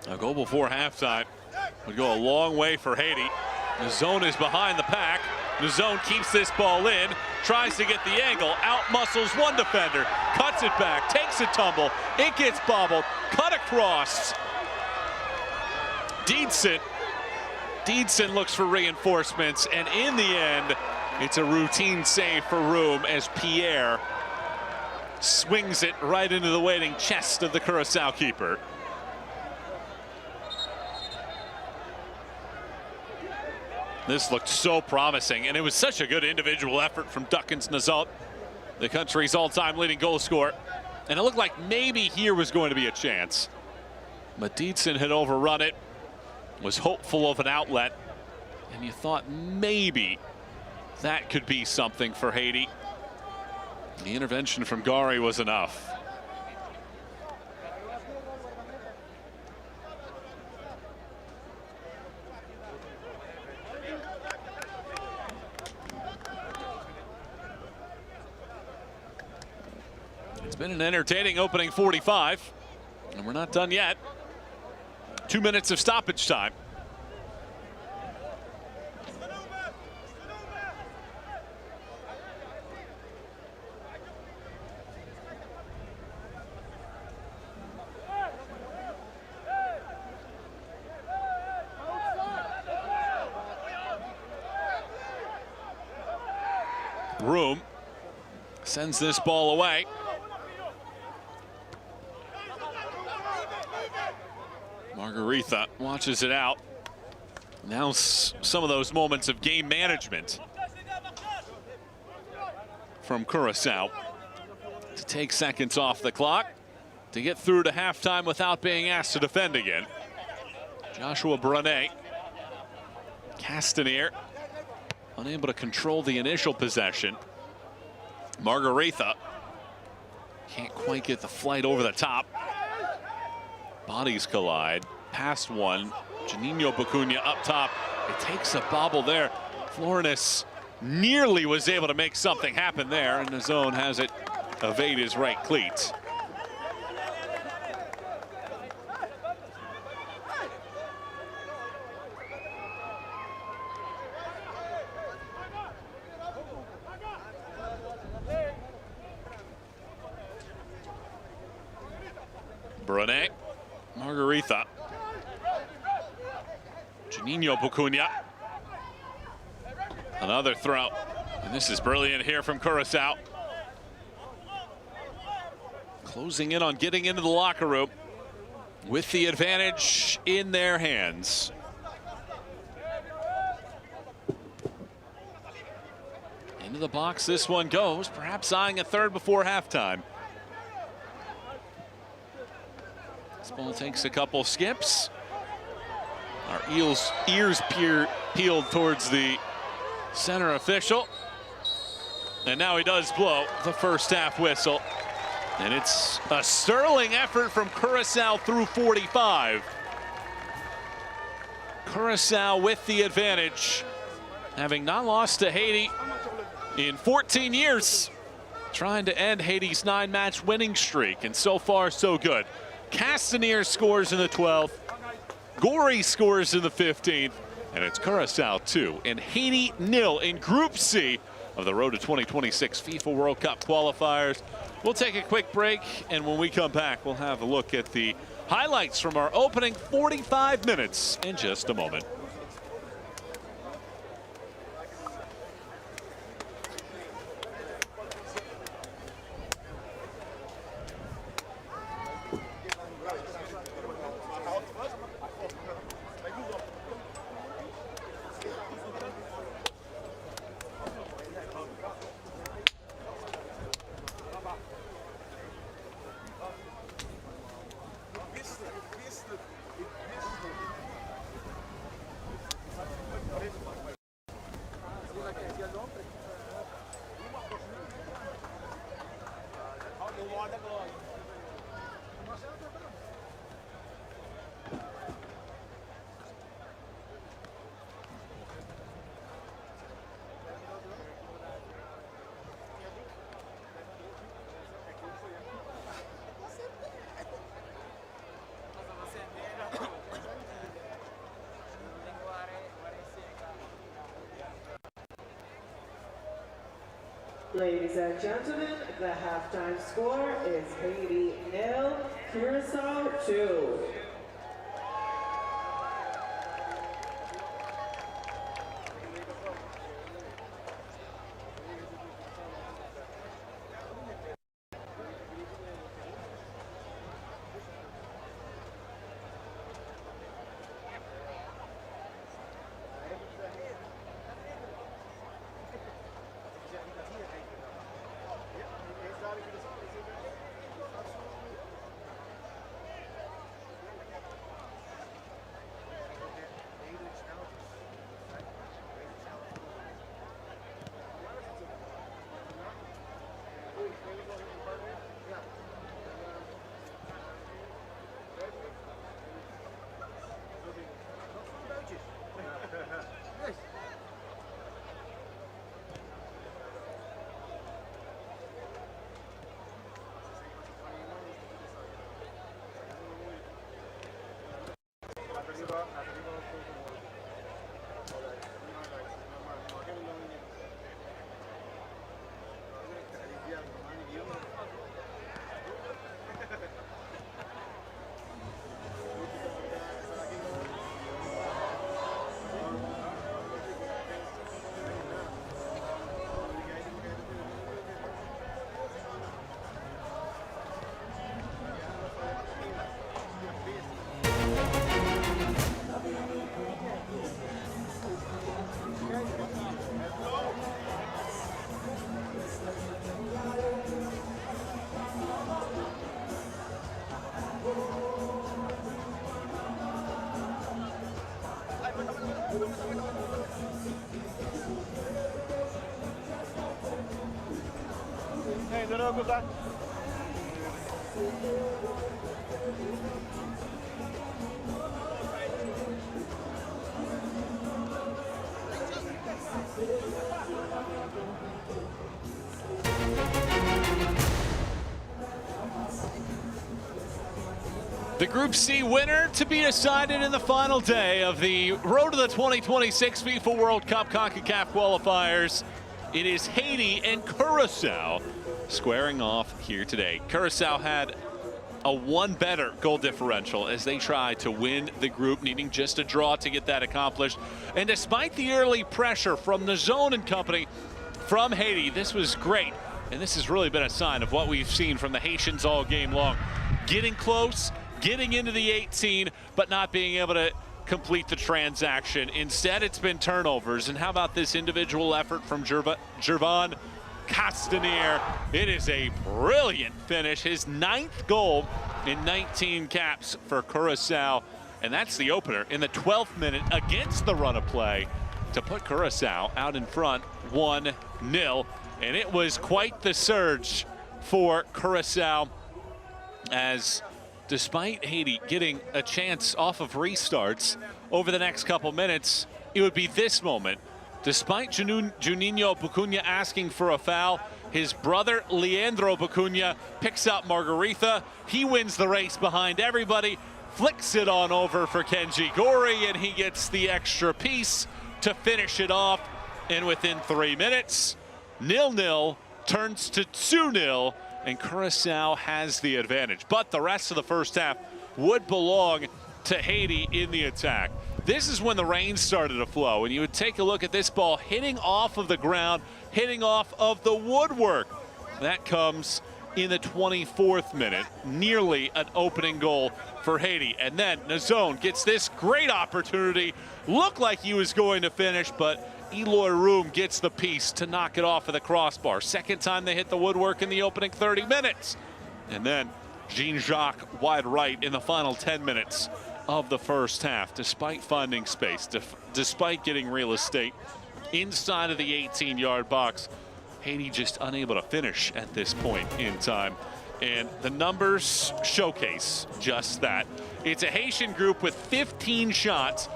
A goal before halftime would go a long way for Haiti. Nazon is behind the pack. Nazon keeps this ball in, tries to get the angle, out-muscles one defender, cuts it back, takes a tumble, it gets bobbled, cut across. Deedson looks for reinforcements, and in the end, it's a routine save for room as Pierre swings it right into the waiting chest of the Curaçao keeper. This looked so promising, and it was such a good individual effort from Duckins Nazon, the country's all-time leading goal scorer. And it looked like maybe here was going to be a chance. But Deedson had overrun it, was hopeful of an outlet, and you thought maybe that could be something for Haiti. The intervention from Gari was enough. It's been an entertaining opening 45, and we're not done yet. 2 minutes of stoppage time. Room sends this ball away. Margarita watches it out. Now some of those moments of game management from Curaçao to take seconds off the clock to get through to halftime without being asked to defend again. Joshua Brunet, Castanier, unable to control the initial possession. Margarita can't quite get the flight over the top. Bodies collide, past one. Juninho Bacuna up top. It takes a bobble there. Florinis nearly was able to make something happen there, and Nazon has it evade his right cleat. Brunet, Margarita, Juninho Bacuna. Another throw, and this is brilliant here from Curaçao. closing in on getting into the locker room with the advantage in their hands. Into the box this one goes, perhaps eyeing a third before halftime. This ball takes a couple skips. Our ears peeled towards the center official. And now he does blow the first half whistle. And it's a sterling effort from Curaçao through 45. Curaçao with the advantage, having not lost to Haiti in 14 years, trying to end Haiti's 9-match winning streak, and so far so good. Castanier scores in the 12th, Gorey scores in the 15th, and it's Curaçao 2 and Haiti 0 in Group C of the Road to 2026 FIFA World Cup qualifiers. We'll take a quick break, and when we come back, we'll have a look at the highlights from our opening 45 minutes in just a moment. Ladies and gentlemen, the halftime score is Haiti 0, Curaçao 2. The Group C winner to be decided in the final day of the Road to the 2026 FIFA World Cup Concacaf Qualifiers. It is Haiti and Curaçao squaring off here today. Curaçao had a one better goal differential as they tried to win the group, needing just a draw to get that accomplished. And despite the early pressure from the zone and company from Haiti, this was great And this has really been a sign of what we've seen from the Haitians all game long. Getting close, getting into the 18, but not being able to complete the transaction. Instead, it's been turnovers. And how about this individual effort from Gervon Castanier? It is a brilliant finish. His 9th goal in 19 caps for Curaçao. And that's the opener in the 12th minute against the run of play to put Curaçao out in front 1-0. And it was quite the surge for Curaçao, as despite Haiti getting a chance off of restarts over the next couple minutes, it would be this moment. Despite Juninho Bacuna asking for a foul, his brother Leandro Bacuna picks up Margarita. He wins the race behind everybody, flicks it on over for Kenji Gori, and he gets the extra piece to finish it off. And within 3 minutes, 0-0 turns to 2-0, and Curaçao has the advantage. But the rest of the first half would belong to Haiti in the attack. This is when the rain started to flow, and you would take a look at this ball hitting off of the ground, hitting off of the woodwork. That comes in the 24th minute, nearly an opening goal for Haiti. And then Nazone gets this great opportunity, looked like he was going to finish, but Eloy Room gets the piece to knock it off of the crossbar. Second time they hit the woodwork in the opening 30 minutes. And then Jean-Jacques wide right in the final 10 minutes of the first half, despite finding space, despite getting real estate inside of the 18-yard box. Haiti just unable to finish at this point in time. And the numbers showcase just that. It's a Haitian group with 15 shots,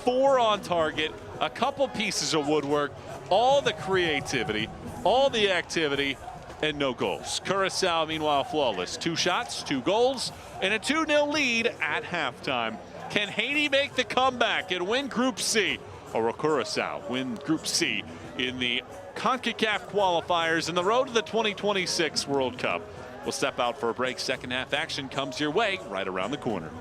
4 on target, a couple pieces of woodwork, all the creativity, all the activity, and no goals. Curaçao, meanwhile, flawless. 2 shots, 2 goals, and a 2-0 lead at halftime. Can Haiti make the comeback and win Group C? Or will Curaçao win Group C in the Concacaf Qualifiers and the road to the 2026 World Cup? We'll step out for a break. Second half action comes your way right around the corner.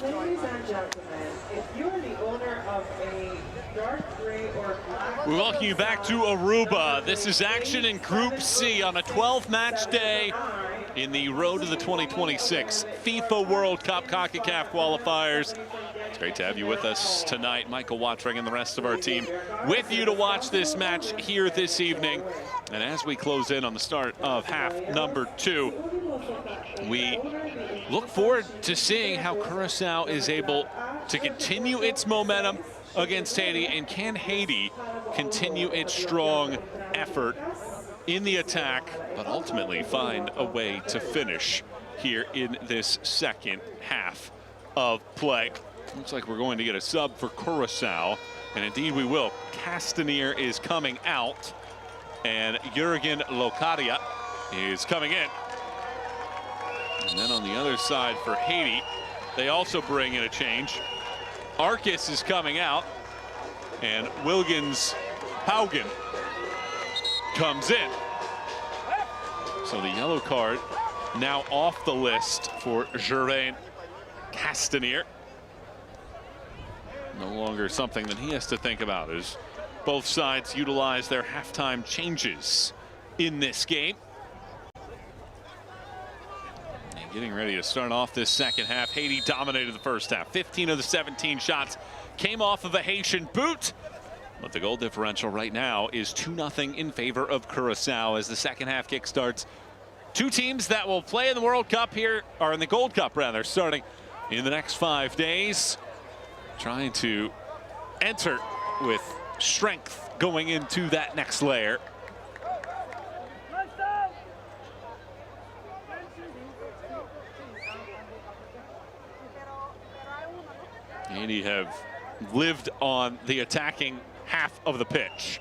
Ladies and gentlemen, if you're the owner of a dark gray or black... We welcome you back to Aruba. This is action in Group C on a 12-match day in the road to the 2026 FIFA World Cup Concacaf Qualifiers. It's great to have you with us tonight. Michael Watring and the rest of our team with you to watch this match here this evening. And as we close in on the start of half number 2, we look forward to seeing how Curaçao is able to continue its momentum against Haiti, and can Haiti continue its strong effort in the attack, but ultimately find a way to finish here in this second half of play. Looks like we're going to get a sub for Curaçao, and indeed we will. Castanier is coming out, and Jurgen Locadia is coming in. And then on the other side for Haiti, they also bring in a change. Arcus is coming out, and Wilgens Haugen comes in. So the yellow card now off the list for Jurgen Castanier. No longer something that he has to think about as both sides utilize their halftime changes in this game. And getting ready to start off this second half. Haiti dominated the first half. 15 of the 17 shots came off of a Haitian boot. But the goal differential right now is 2-0 in favor of Curaçao as the second half kick starts. Two teams that will play in the World Cup here, or in the Gold Cup rather, starting in the next 5 days. Trying to enter with strength going into that next layer. Haiti have lived on the attacking half of the pitch,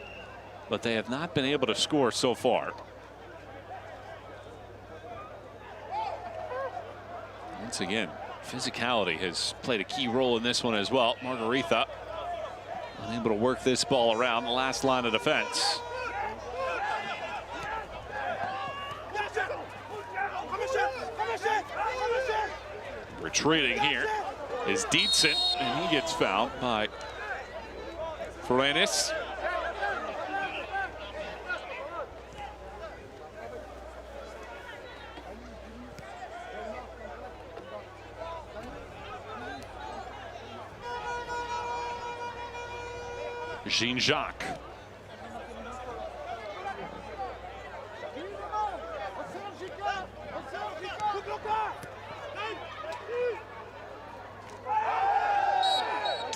but they have not been able to score so far. Once again, physicality has played a key role in this one as well. Margarita unable to work this ball around the last line of defense. Retreating here is Dietzen, and he gets fouled by Forenis. Jean-Jacques.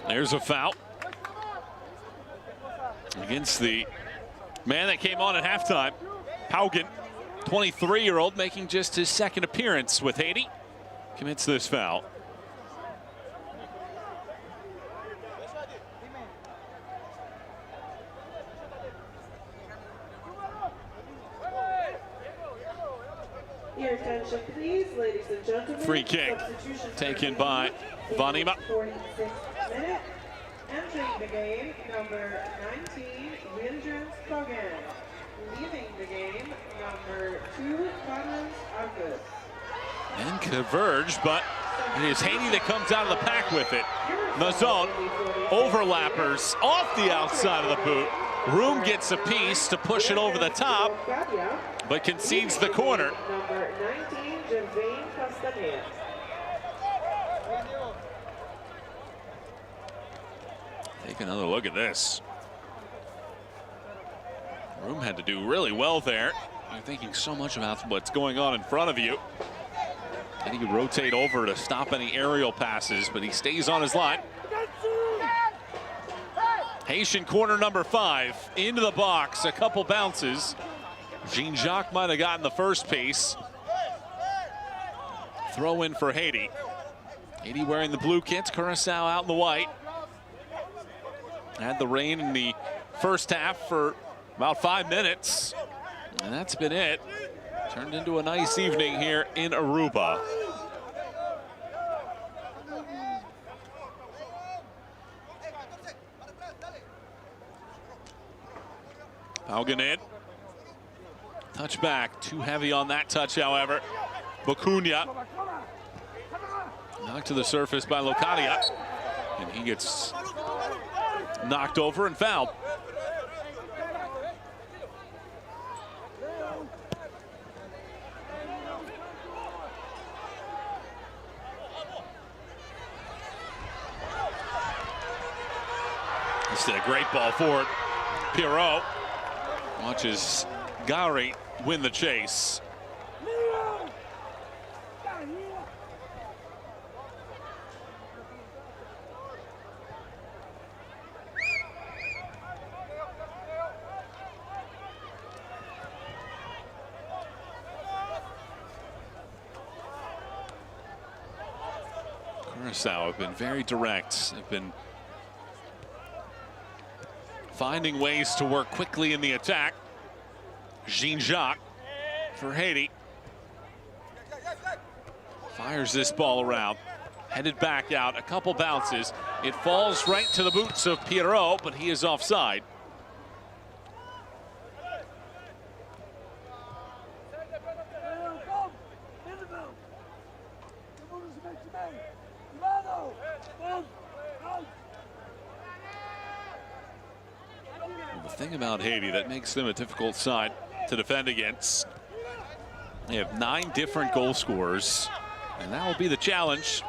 There's a foul against the man that came on at halftime, Haugen, 23-year-old, making just his second appearance with Haiti, commits this foul. Your attention, please, ladies and gentlemen. Free kick taken by Vanima. 46th minute. Entering the game, number 19, Williams Kogan. Leaving the game, number 2, Carlos Arcus. And converged, but it is Haiti that comes out of the pack with it. Mazon, overlappers off the outside of the boot. Room gets a piece to push it over the top, but concedes the corner. Number 19, Javane Castaneda. Take another look at this. Room had to do really well there. You're thinking so much about what's going on in front of you. And he could rotate over to stop any aerial passes, but he stays on his line. Haitian corner number 5 into the box, a couple bounces. Jean-Jacques might have gotten the first piece. Throw in for Haiti. Haiti wearing the blue kits, Curaçao out in the white. Had the rain in the first half for about 5 minutes, and that's been it. Turned into a nice evening here in Aruba. Haugen in. Touchback, too heavy on that touch, however. Bacunia knocked to the surface by Locadia, and he gets knocked over and fouled. This is a great ball forward. Pierrot watches Gary win the chase. Curaçao have been very direct. Have been finding ways to work quickly in the attack. Jean-Jacques for Haiti. Fires this ball around. Headed back out, a couple bounces. It falls right to the boots of Pierrot, but he is offside. The thing about Haiti that makes them a difficult side to defend against, they have 9 different goal scorers, and that will be the challenge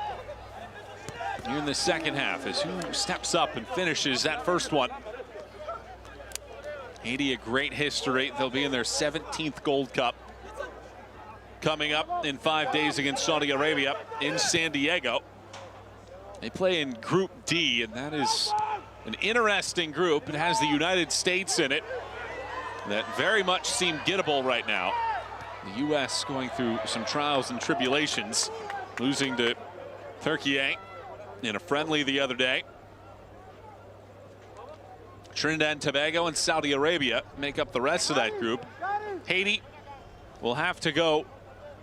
here in the second half, is who steps up and finishes that first one. Haiti, a great history. They'll be in their 17th Gold Cup coming up in 5 days against Saudi Arabia in San Diego. They play in Group D, and that is an interesting group. It has the United States in it that very much seem gettable right now. The U.S. going through some trials and tribulations, losing to Turkey in a friendly the other day. Trinidad and Tobago and Saudi Arabia make up the rest of that group. Haiti will have to go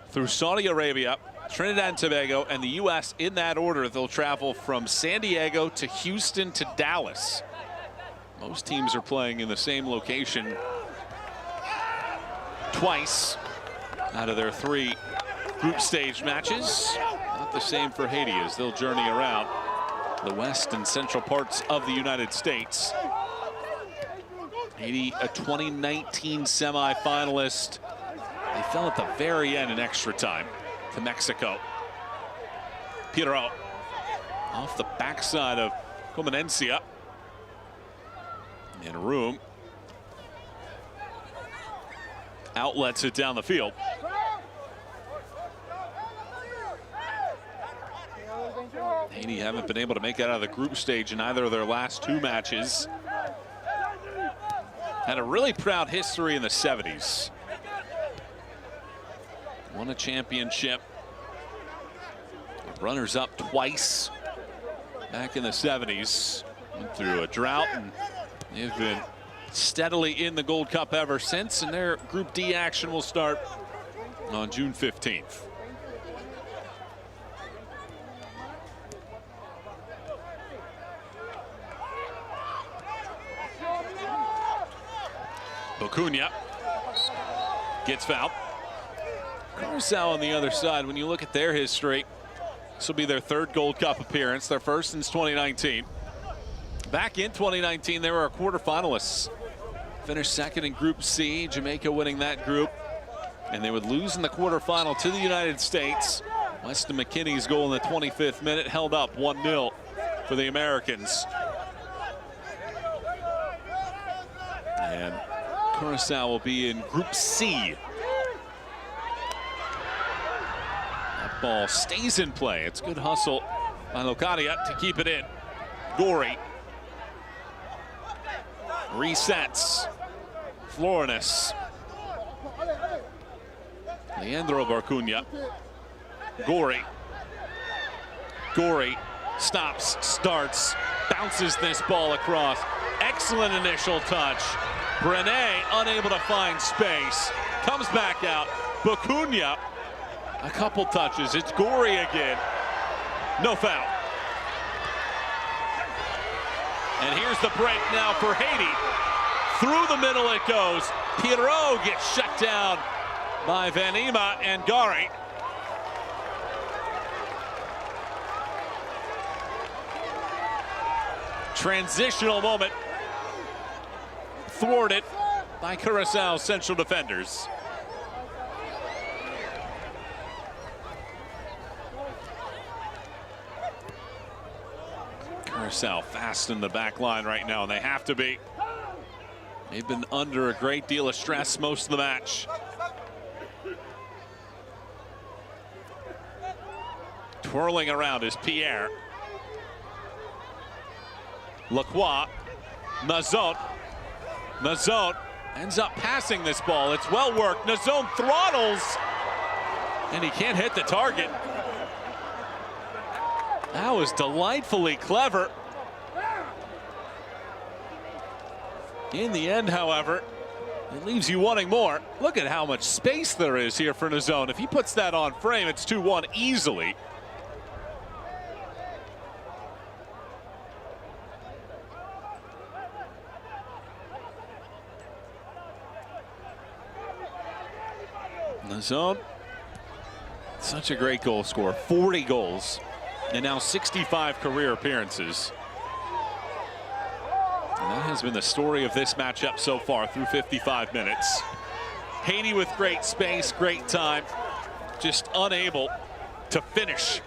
through Saudi Arabia, Trinidad and Tobago, and the U.S. in that order. They'll travel from San Diego to Houston to Dallas. Most teams are playing in the same location twice out of their 3 group stage matches. Not the same for Haiti as they'll journey around the west and central parts of the United States. Haiti, a 2019 semifinalist. They fell at the very end in extra time to Mexico. Pirro off the backside of Comenencia. In a room. Outlets it down the field. Haiti haven't been able to make it out of the group stage in either of their last two matches. Had a really proud history in the 70s. Won a championship. Runners up twice back in the 70s. Went through a drought, and they've been steadily in the Gold Cup ever since, and their Group D action will start on June 15th. Bocuna gets fouled. Curaçao on the other side, when you look at their history, this will be their third Gold Cup appearance, their first since 2019. Back in 2019, they were our quarterfinalists. Finished second in Group C, Jamaica winning that group. And they would lose in the quarterfinal to the United States. Weston McKinney's goal in the 25th minute held up 1-0 for the Americans. And Curaçao will be in Group C. That ball stays in play. It's good hustle by Locadia to keep it in. Gorey resets. Florinis. Leandro Barcuna. Gorey. Gorey stops, starts, bounces this ball across. Excellent initial touch. Brené unable to find space. Comes back out. Bocuna, a couple touches. It's Gorey again. No foul. And here's the break now for Haiti. Through the middle it goes. Pirro gets shut down by Vanima and Gari. Transitional moment thwarted by Curaçao's central defenders. Curaçao fast in the back line right now, and they have to be. They've been under a great deal of stress most of the match. Twirling around is Pierre. Lacroix. Nazon. Nazon ends up passing this ball. It's well worked. Nazon throttles, and he can't hit the target. That was delightfully clever. In the end, however, it leaves you wanting more. Look at how much space there is here for Nazon. If he puts that on frame, it's 2-1 easily. Nazon, such a great goal scorer. 40 goals and now 65 career appearances. And that has been the story of this matchup so far through 55 minutes. Haiti with great space, great time, just unable to finish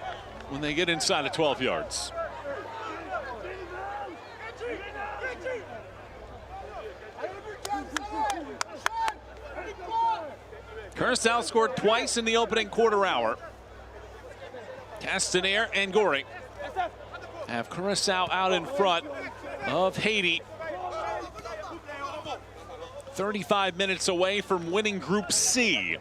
when they get inside of 12 yards. Curaçao scored twice in the opening quarter hour. Castaner and Gorey have Curaçao out in front of Haiti. 35 minutes away from winning Group C.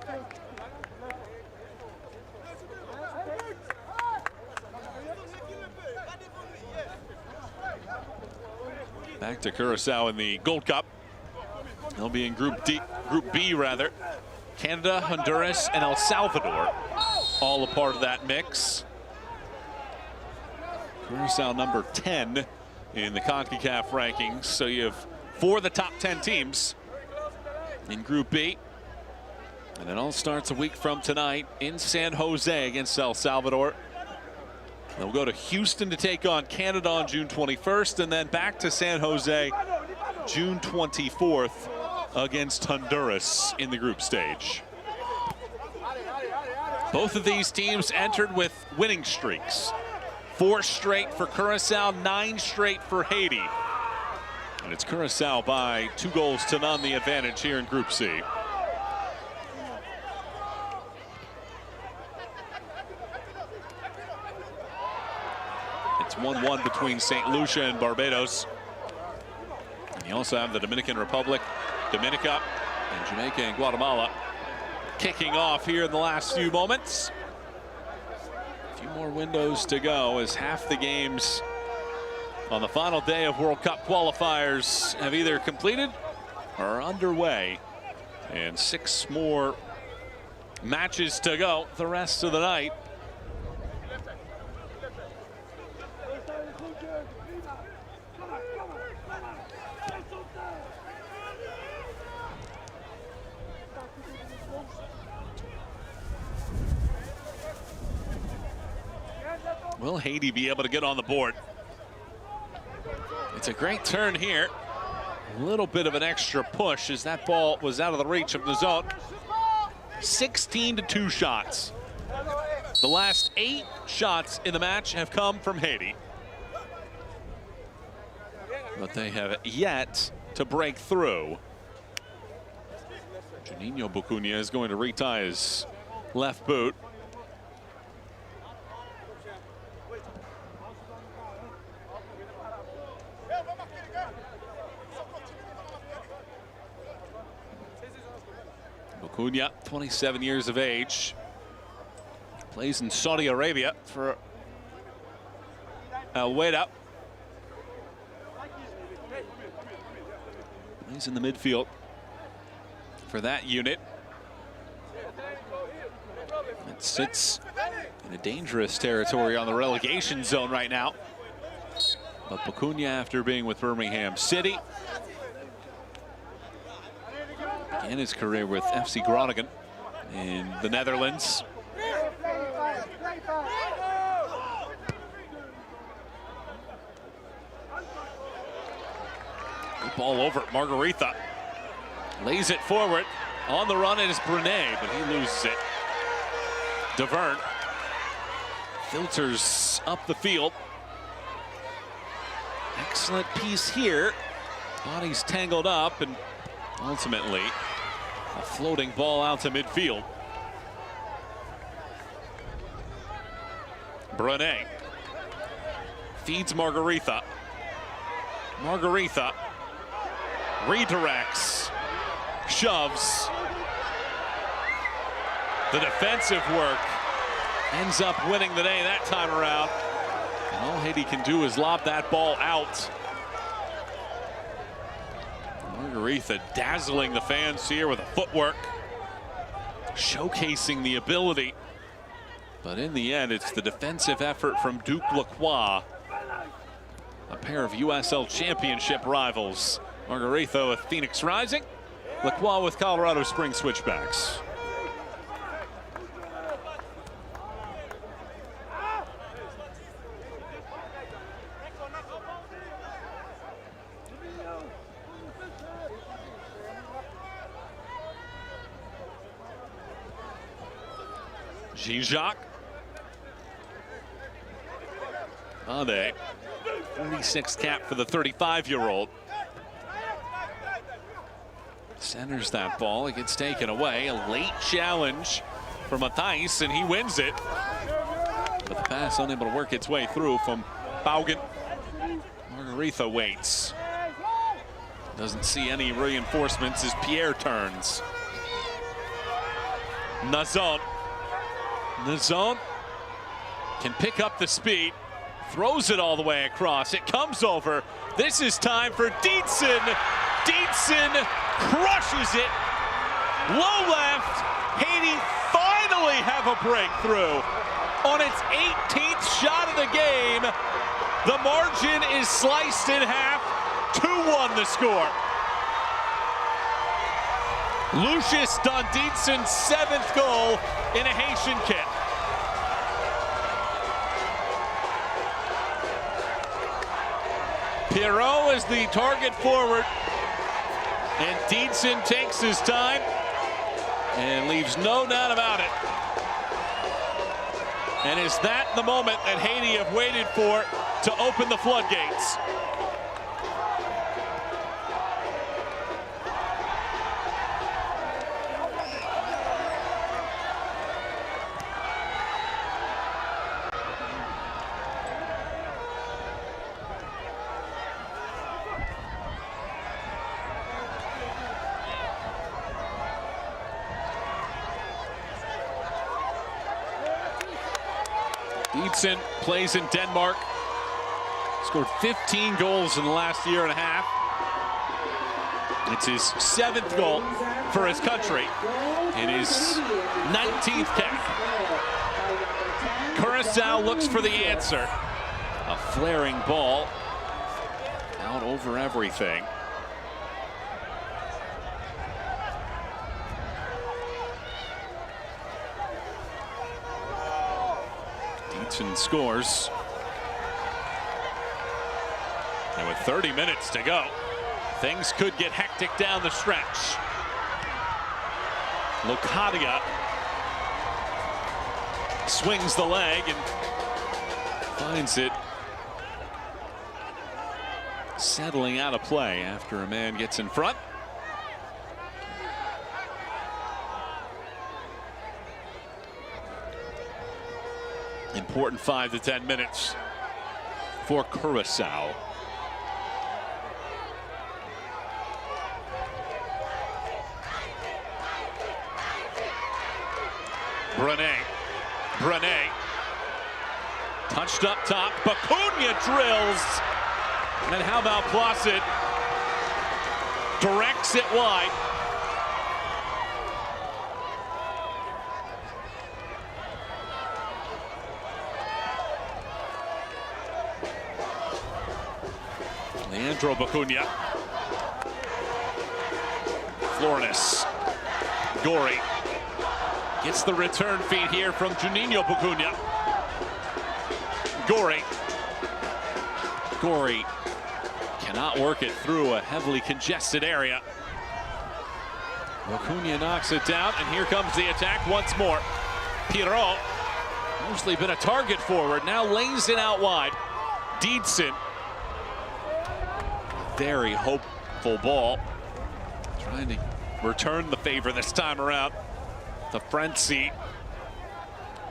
Back to Curaçao in the Gold Cup. They'll be in Group B rather. Canada, Honduras, and El Salvador, all a part of that mix. Curaçao number 10 in the Concacaf rankings. So you have 4 of the top 10 teams in Group B. And it all starts a week from tonight in San Jose against El Salvador. They'll go to Houston to take on Canada on June 21st, and then back to San Jose June 24th against Honduras in the group stage. Both of these teams entered with winning streaks. 4 straight for Curaçao, 9 straight for Haiti. And it's Curaçao by 2-0 the advantage here in Group C. It's 1-1 between St. Lucia and Barbados. And you also have the Dominican Republic, Dominica, and Jamaica and Guatemala kicking off here in the last few moments. A few more windows to go as half the games on the final day of World Cup qualifiers have either completed or are underway. And 6 more matches to go the rest of the night. Will Haiti be able to get on the board? It's a great turn here. A little bit of an extra push as that ball was out of the reach of the zone. 16-2 shots. The last 8 shots in the match have come from Haiti. But they have yet to break through. Juninho Bucunha is going to retie his left boot. Bucunha, 27 years of age, plays in Saudi Arabia for Al Weda. Plays in the midfield for that unit. It sits in a dangerous territory on the relegation zone right now. But Bucunha, after being with Birmingham City, began his career with FC Groningen in the Netherlands. Good ball over Margarita. Lays it forward. On the run, it is Brunet, but he loses it. Devern filters up the field. Excellent piece here. Body's tangled up, and ultimately a floating ball out to midfield. Brunet feeds Margarita. Margarita redirects, shoves. The defensive work ends up winning the day that time around. And all Haiti can do is lob that ball out. Margarita dazzling the fans here with a footwork, showcasing the ability. But in the end, it's the defensive effort from Duke Lacroix, a pair of USL Championship rivals. Margarita with Phoenix Rising, Lacroix with Colorado Springs Switchbacks. Jean-Jacques Ade, 46 cap for the 35-year-old. Centers that ball. It gets taken away. A late challenge for Matthijs, and he wins it. But the pass unable to work its way through from Baugen. Margarita waits. Doesn't see any reinforcements as Pierre turns. Nazon. Nazon can pick up the speed, throws it all the way across. It comes over. This is time for Dietzen. Dietzen crushes it. Low left. Haiti finally have a breakthrough. On its 18th shot of the game, the margin is sliced in half. 2-1 the score. Lucius Don Dietzen's 7th goal in a Haitian kit. Pierrot is the target forward. And Deedson takes his time and leaves no doubt about it. And is that the moment that Haiti have waited for to open the floodgates? Deedson plays in Denmark. Scored 15 goals in the last year and a half. It's his 7th goal for his country in his 19th cap. Curaçao looks for the answer. A flaring ball out over everything. Deedson scores. And with 30 minutes to go, things could get hectic down the stretch. Locadia swings the leg and finds it settling out of play after a man gets in front. Important 5 to 10 minutes for Curaçao. Brené touched up top. Bacunia drills. And how about Placid? Directs it wide. Leandro Bacunia. Florness. Gory. Gets the return feed here from Juninho Bacunia. Gory cannot work it through a heavily congested area. Bacunia knocks it down, and here comes the attack once more. Pierrot, mostly been a target forward, now lays it out wide. Deedson, very hopeful ball. Trying to return the favor this time around. The frenzy.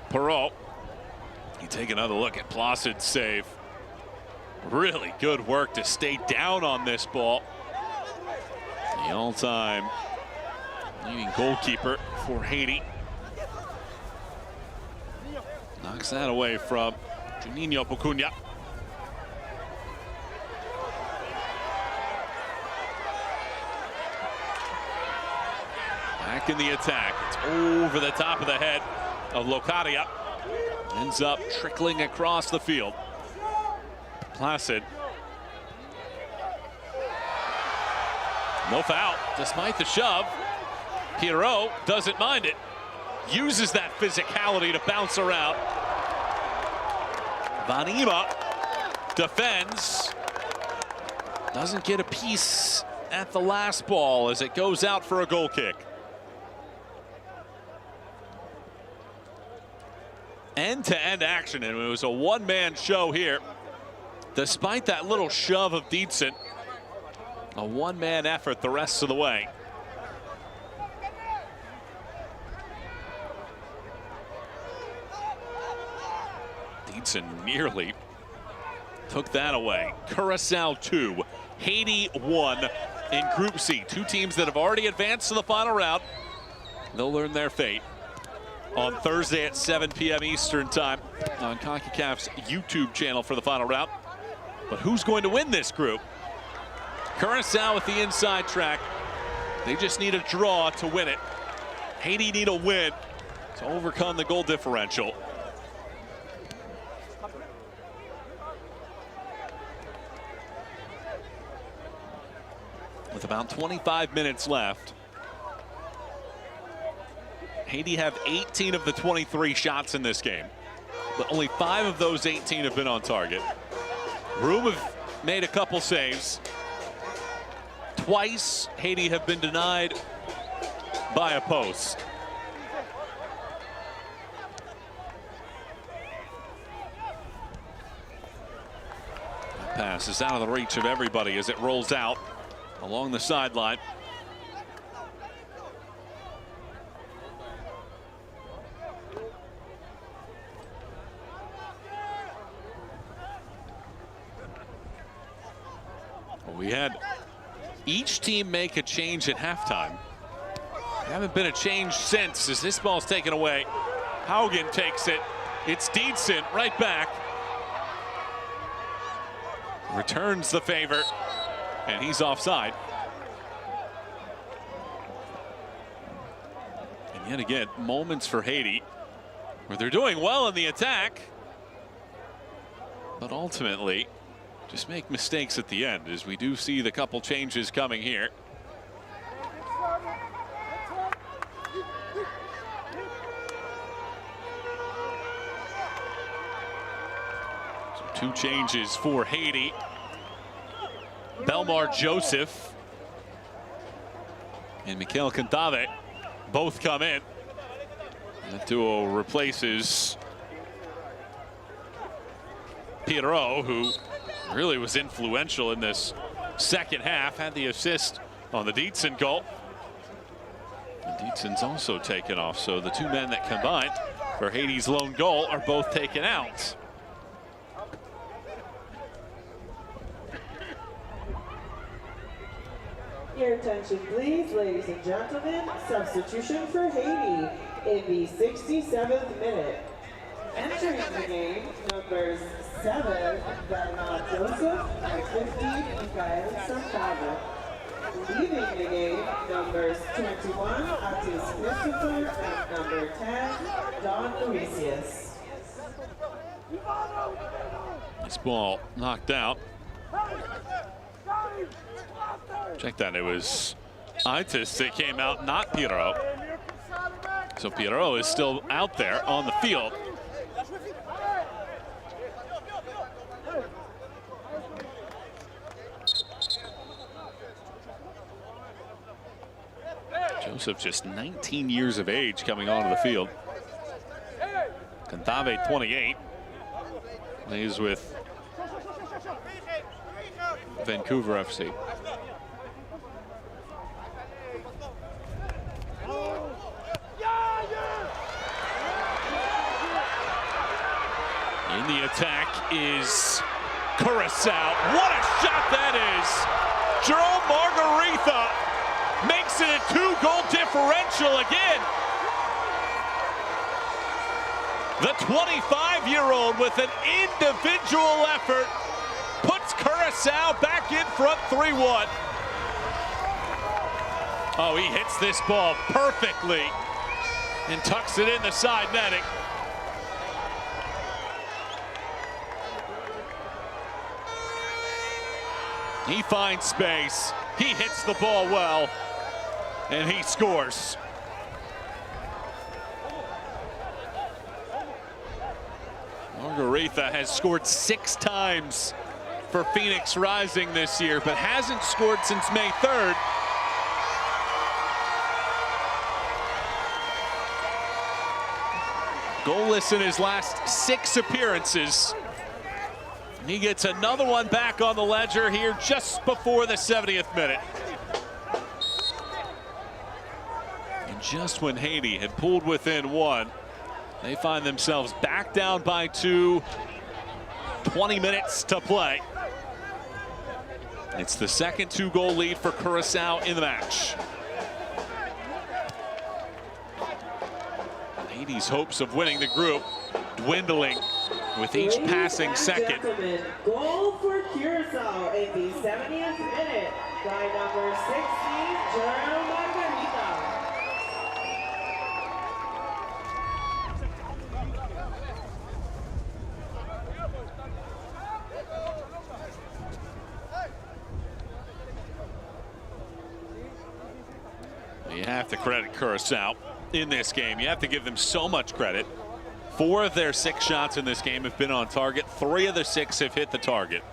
Perot. You take another look at Placid's save. Really good work to stay down on this ball. The all-time leading goalkeeper for Haiti. Knocks that away from Juninho Bacunia. Back in the attack. It's over the top of the head of Locadia. Ends up trickling across the field. Placid. No foul, despite the shove. Pierrot doesn't mind it. Uses that physicality to bounce around. Vanima defends. Doesn't get a piece at the last ball as it goes out for a goal kick. End-to-end action, and it was a one-man show here. Despite that little shove of Deedson, a one-man effort the rest of the way. Deedson nearly took that away. Curaçao 2, Haiti 1 in Group C. Two teams that have already advanced to the final round. They'll learn their fate on Thursday at 7 p.m. Eastern time on Concacaf's YouTube channel for the final round. But who's going to win this group? Curaçao with the inside track. They just need a draw to win it. Haiti need a win to overcome the goal differential. With about 25 minutes left, Haiti have 18 of the 23 shots in this game, but only 5 of those 18 have been on target. Room of made a couple saves. Twice, Haiti have been denied by a post. That pass is out of the reach of everybody as it rolls out along the sideline. We had each team make a change at halftime. Haven't been a change since as this ball's taken away. Haugen takes it. It's Deedson right back. Returns the favor, and he's offside. And yet again, moments for Haiti where they're doing well in the attack, but ultimately just make mistakes at the end, as we do see the couple changes coming here. So 2 changes for Haiti. Belmar Joseph and Mikhail Cantave both come in. That duo replaces Pierrot, who really was influential in this second half, had the assist on the Deedson goal. And Deedson's also taken off, so the 2 men that combined for Haiti's lone goal are both taken out. Your attention please, ladies and gentlemen. Substitution for Haiti in the 67th minute. Entering the game, numbers 7, Belmar Joseph, and 15, Mikhail Cantave. Leaving the game, numbers 21, Atis Christopher, and number 10, Don Luisius. This ball knocked out. Check that, it was Itis that came out, not Pierrot. So Pierrot is still out there on the field. Joseph just 19 years of age coming onto the field. Cantave 28. Plays with Vancouver FC. In the attack is Curaçao. What a shot that is! Jerome Margarita makes it a 2-goal differential again. The 25-year-old with an individual effort puts Curaçao back in front 3-1. Oh, he hits this ball perfectly and tucks it in the side netting. He finds space, he hits the ball well, and he scores. Margarita has scored 6 times for Phoenix Rising this year, but hasn't scored since May 3rd. Goalless in his last 6 appearances. He gets another one back on the ledger here just before the 70th minute. And just when Haiti had pulled within 1, they find themselves back down by 2, 20 minutes to play. It's the second 2-goal lead for Curaçao in the match. Haiti's hopes of winning the group dwindling with each passing second. Goal for Curaçao in the 70th minute by number 16, Jerome Margarita. You have to credit Curaçao in this game. You have to give them so much credit. 4 of their 6 shots in this game have been on target. 3 of the 6 have hit the target.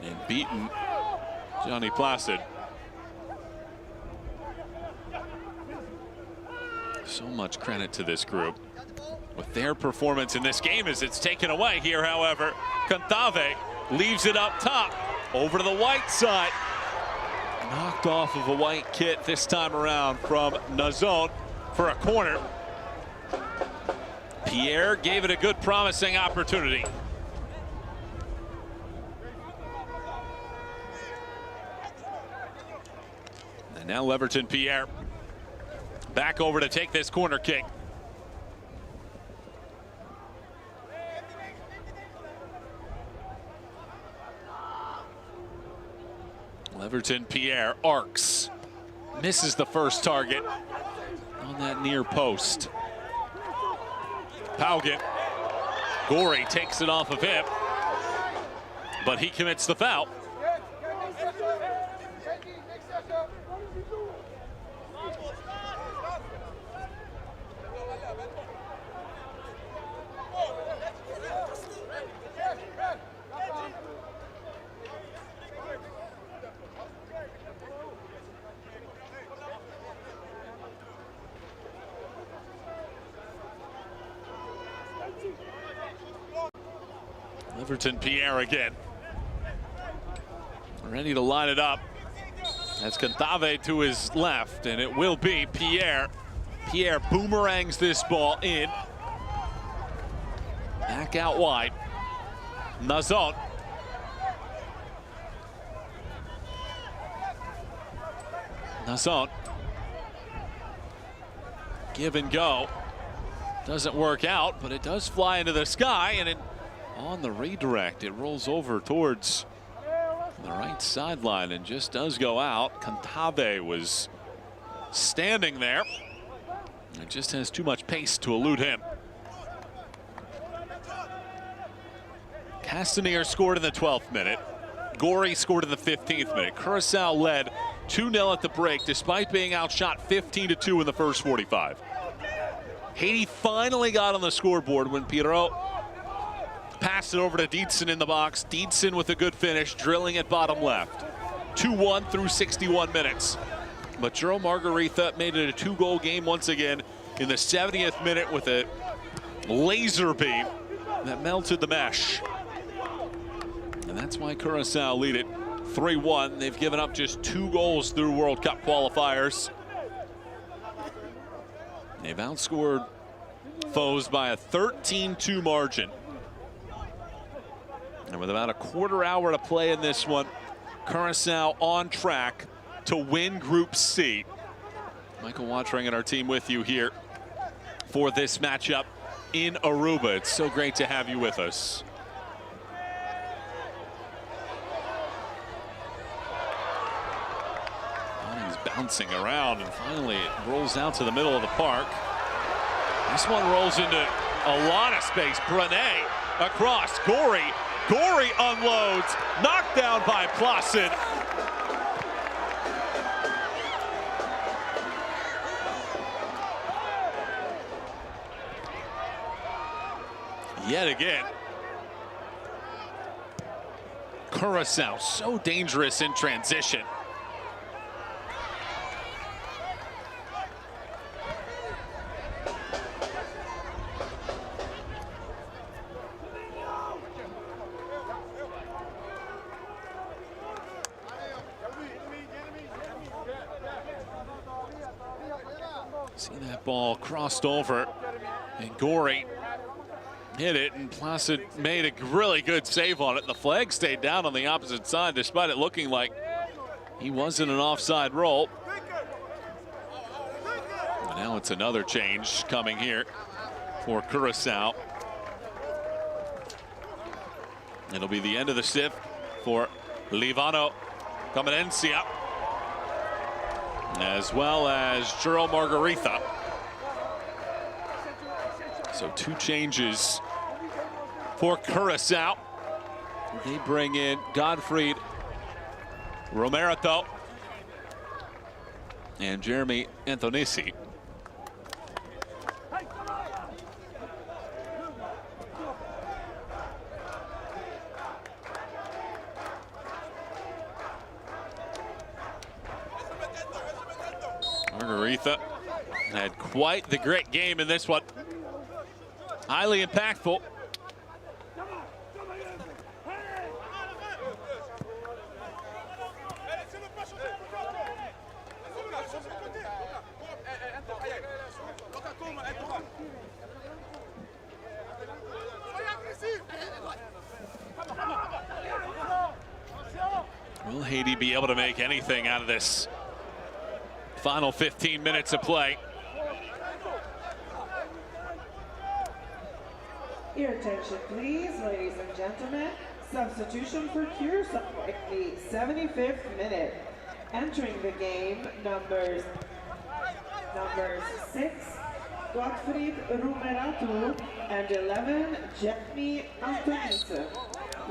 and beaten Johnny Placid. So much credit to this group with their performance in this game as it's taken away here. However, Concacaf leaves it up top over to the white side. Knocked off of a white kit this time around from Nazon for a corner. Pierre gave it a good promising opportunity. And now Leverton Pierre back over to take this corner kick. Leverton Pierre arcs, misses the first target on that near post. Paugen, Gorey takes it off of him, but he commits the foul. Leverton Pierre again. Ready to line it up. That's Concacaf to his left, and it will be Pierre. Pierre boomerangs this ball in. Back out wide. Nazon. Nazon. Give and go. Doesn't work out, but it does fly into the sky, and on the redirect, it rolls over towards the right sideline and just does go out. Concacaf was standing there. It just has too much pace to elude him. Castanier scored in the 12th minute. Gorey scored in the 15th minute. Curaçao led 2-0 at the break despite being outshot 15-2 in the first 45. Haiti finally got on the scoreboard when Pirot passed it over to Dietzen in the box. Dietzen with a good finish, drilling at bottom left. 2-1 through 61 minutes. But Jero Margarita made it a two-goal game once again in the 70th minute with a laser beam that melted the mesh. And that's why Curaçao lead it 3-1. They've given up just 2 goals through World Cup qualifiers. They've outscored foes by a 13-2 margin. And with about a quarter hour to play in this one, Curaçao on track to win Group C. Michael Watring and our team with you here for this matchup in Aruba. It's so great to have you with us. He's bouncing around, and finally it rolls out to the middle of the park. This one rolls into a lot of space. Brené across. Gorey unloads, knocked down by Placid. Yet again, Curaçao so dangerous in transition. See that ball crossed over, and Gorey hit it, and Placid made a really good save on it. The flag stayed down on the opposite side despite it looking like he was in an offside roll. And now it's another change coming here for Curaçao. It'll be the end of the shift for Livano Comenencia, as well as Jero Margarita. So 2 changes for Curaçao. They bring in Godfried Romerito and Jeremy Antonisi. Margarita had quite the great game in this one. Highly impactful. Will Haiti be able to make anything out of this final 15 minutes of play? Your attention, please, ladies and gentlemen. Substitution for Curaçao in the 75th minute. Entering the game, numbers 6, Gottfried Rumeratu, and 11, Jeremy Anthems.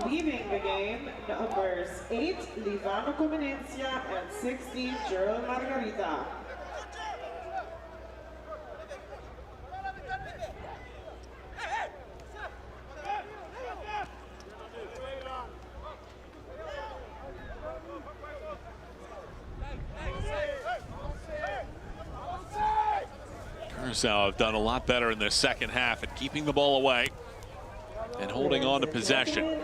Leaving the game, numbers 8, Livano Comenencia, and 16, Gerald Margarita. Curaçao have done a lot better in the second half at keeping the ball away and holding on to possession,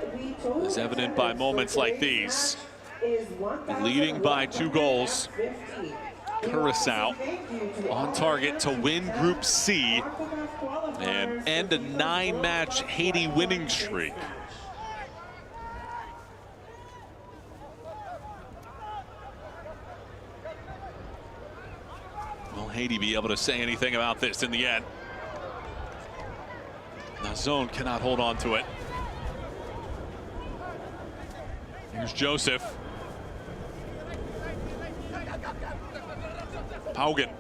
as evident by moments like these. Leading by 2 goals, Curaçao on target to win Group C and end a 9-match Haiti winning streak. Will Haiti be able to say anything about this in the end? Nazon cannot hold on to it. Here's Joseph. Haugen.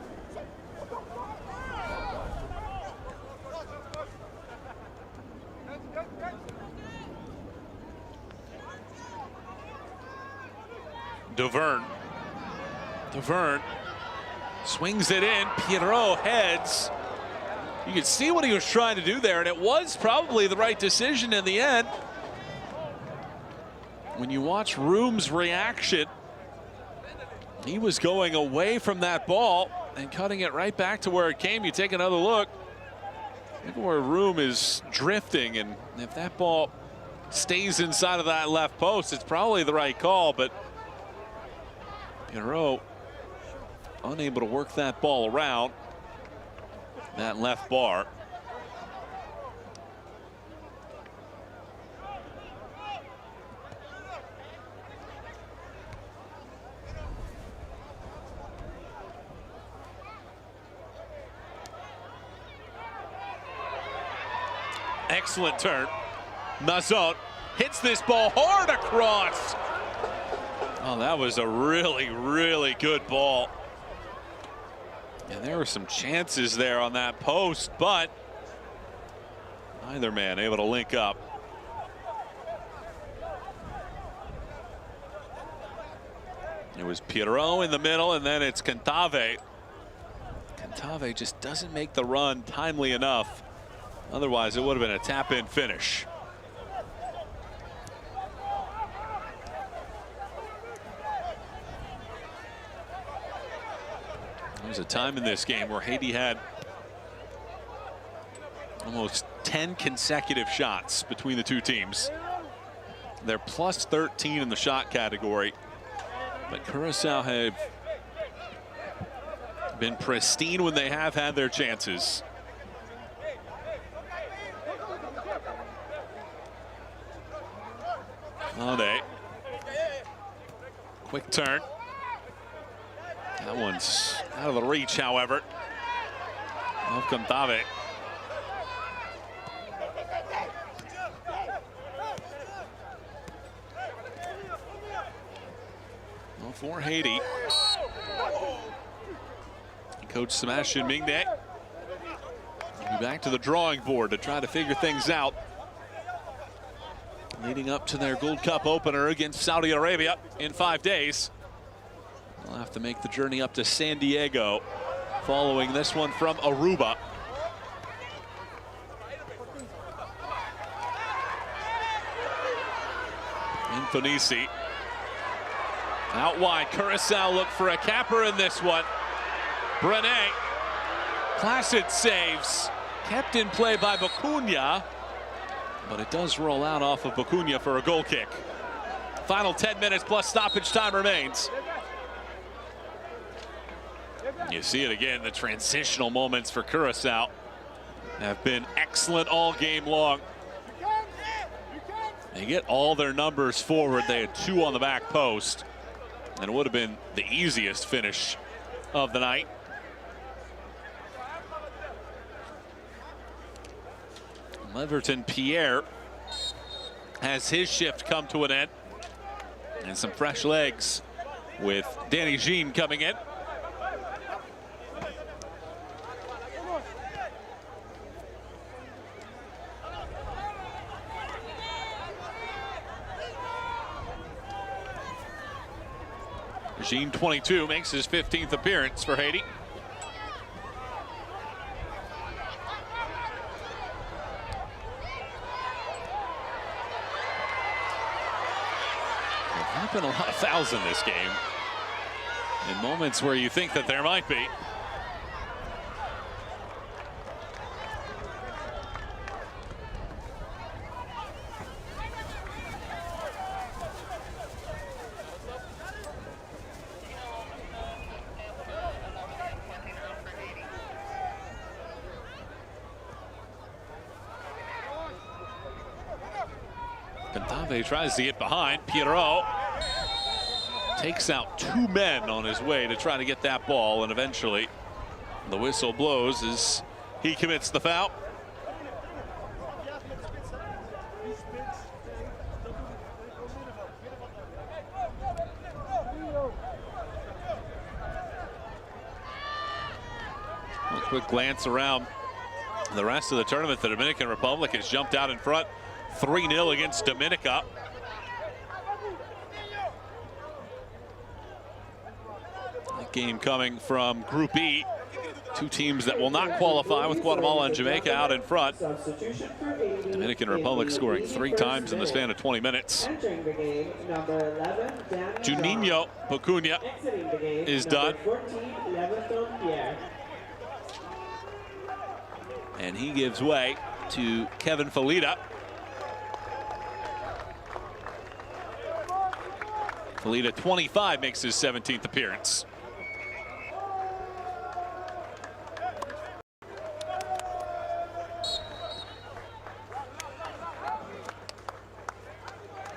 Deverne swings it in. Pierrot heads. You can see what he was trying to do there, and it was probably the right decision in the end. When you watch Room's reaction, he was going away from that ball and cutting it right back to where it came. You take another look. Look where Room is drifting, and if that ball stays inside of that left post, it's probably the right call, but Pierrot unable to work that ball around that left bar. Excellent turn. Nazon hits this ball hard across. Oh, that was a really, really good ball. And there were some chances there on that post, but neither man able to link up. It was Pierrot in the middle, and then it's Cantave. Cantave just doesn't make the run timely enough. Otherwise, it would have been a tap-in finish. There was a time in this game where Haiti had almost 10 consecutive shots between the two teams. They're plus 13 in the shot category, but Curaçao have been pristine when they have had their chances. Ade. Quick turn. That one's out of the reach, however, of Cantave. Well, for Haiti, Coach Sebastian Mingde will be back to the drawing board to try to figure things out, leading up to their Gold Cup opener against Saudi Arabia in 5 days. They'll have to make the journey up to San Diego following this one from Aruba. Infonisi. Out wide, Curaçao look for a capper in this one. Brené. Placid saves. Kept in play by Bacunia. But it does roll out off of Bacunia for a goal kick. Final 10 minutes plus stoppage time remains. You see it again. The transitional moments for Curaçao have been excellent all game long. They get all their numbers forward. They had 2 on the back post. And it would have been the easiest finish of the night. Leverton Pierre has his shift come to an end. And some fresh legs with Danny Jean coming in. Jean, 22, makes his 15th appearance for Haiti. There have been a lot of fouls in this game. In moments where you think that there might be. Cantave tries to get behind. Pierrot takes out 2 men on his way to try to get that ball, and eventually the whistle blows as he commits the foul. A quick glance around the rest of the tournament. The Dominican Republic has jumped out in front 3-0 against Dominica. That game coming from Group E. 2 teams that will not qualify, with Guatemala and Jamaica out in front. Dominican Republic scoring 3 times in the span of 20 minutes. Juninho Bacunia is done. And he gives way to Kevin Felida. Felida, 25, makes his 17th appearance.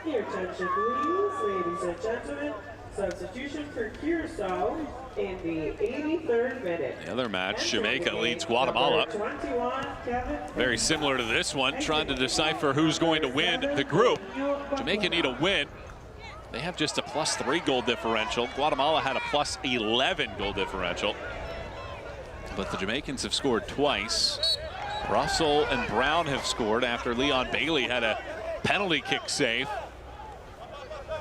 Your attention, please, ladies and gentlemen. Substitution for Curaçao in the 83rd minute. The other match, Jamaica leads Guatemala. 21, Very similar to this one, trying to decipher who's going to win the group. Jamaica need a win. They have just a +3 goal differential. Guatemala had a +11 goal differential. But the Jamaicans have scored twice. Russell and Brown have scored after Leon Bailey had a penalty kick save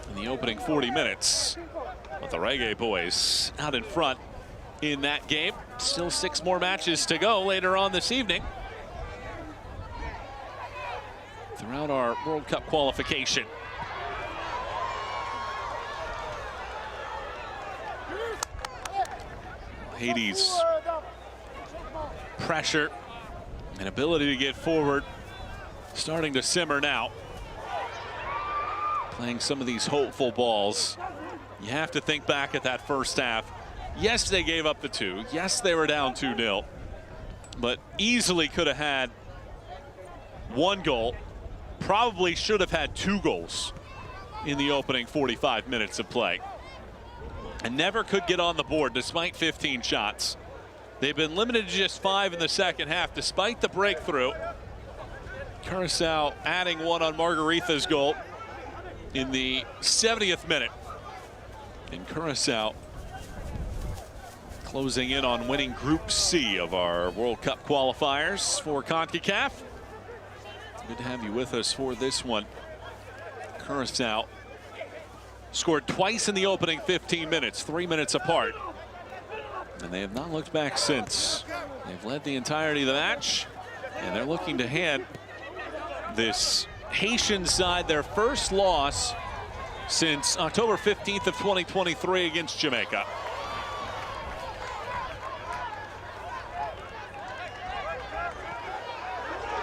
in the opening 40 minutes. But the Reggae boys out in front in that game. Still 6 more matches to go later on this evening throughout our World Cup qualification. Haiti's pressure and ability to get forward starting to simmer now. Playing some of these hopeful balls. You have to think back at that first half. Yes, they gave up the 2. Yes, they were down 2-0. But easily could have had 1 goal. Probably should have had 2 goals in the opening 45 minutes of play. And never could get on the board despite 15 shots. They've been limited to just 5 in the second half despite the breakthrough. Curaçao adding 1 on Margarita's goal in the 70th minute. And Curaçao closing in on winning Group C of our World Cup qualifiers for Concacaf. Good to have you with us for this one. Curaçao scored twice in the opening 15 minutes, 3 minutes apart. And they have not looked back since. They've led the entirety of the match, and they're looking to hand this Haitian side their first loss since October 15th of 2023 against Jamaica.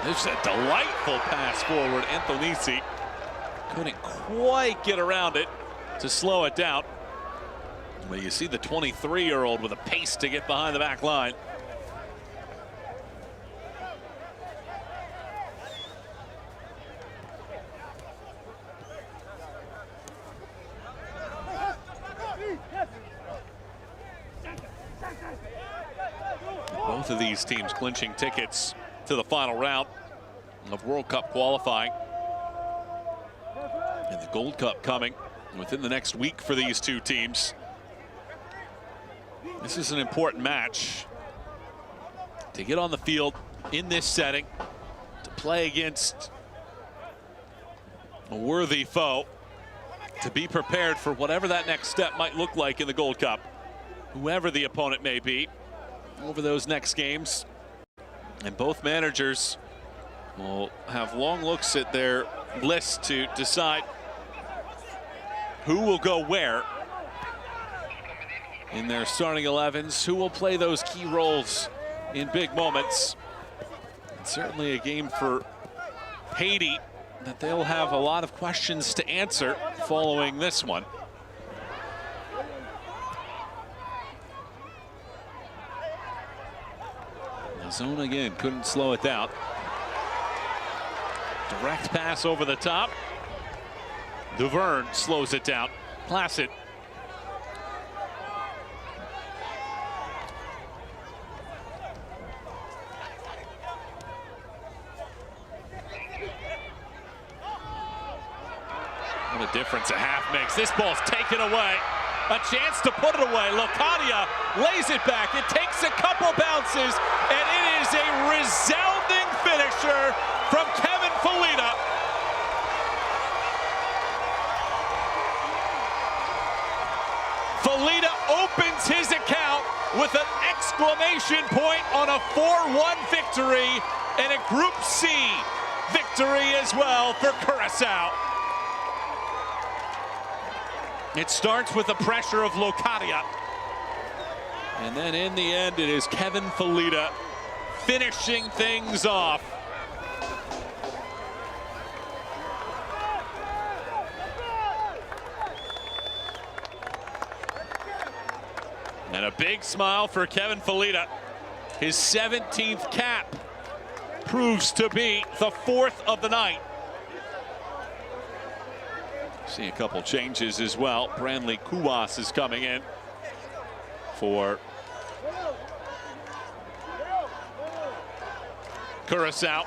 There's a delightful pass forward. Anthonisi couldn't quite get around it to slow it down. But you see the 23-year-old with a pace to get behind the back line. Both of these teams clinching tickets to the final round of World Cup qualifying. And the Gold Cup coming within the next week for these two teams. This is an important match to get on the field in this setting, to play against a worthy foe, to be prepared for whatever that next step might look like in the Gold Cup, whoever the opponent may be over those next games. And both managers will have long looks at their list to decide who will go where in their starting 11s, who will play those key roles in big moments. It's certainly a game for Haiti that they'll have a lot of questions to answer following this one. The zone again couldn't slow it down. Direct pass over the top. Duverne slows it down. Placid. What a difference a half makes. This ball's taken away. A chance to put it away. Locadia lays it back. It takes a couple bounces, and it is a resounding finisher from Kevin Felita. Felita opens his account with an exclamation point on a 4-1 victory and a Group C victory as well for Curaçao. It starts with the pressure of Locadia. And then in the end, it is Kevin Felita finishing things off. And a big smile for Kevin Felita. His 17th cap proves to be the 4th of the night. See a couple changes as well. Brandley Kuwas is coming in for Curaçao.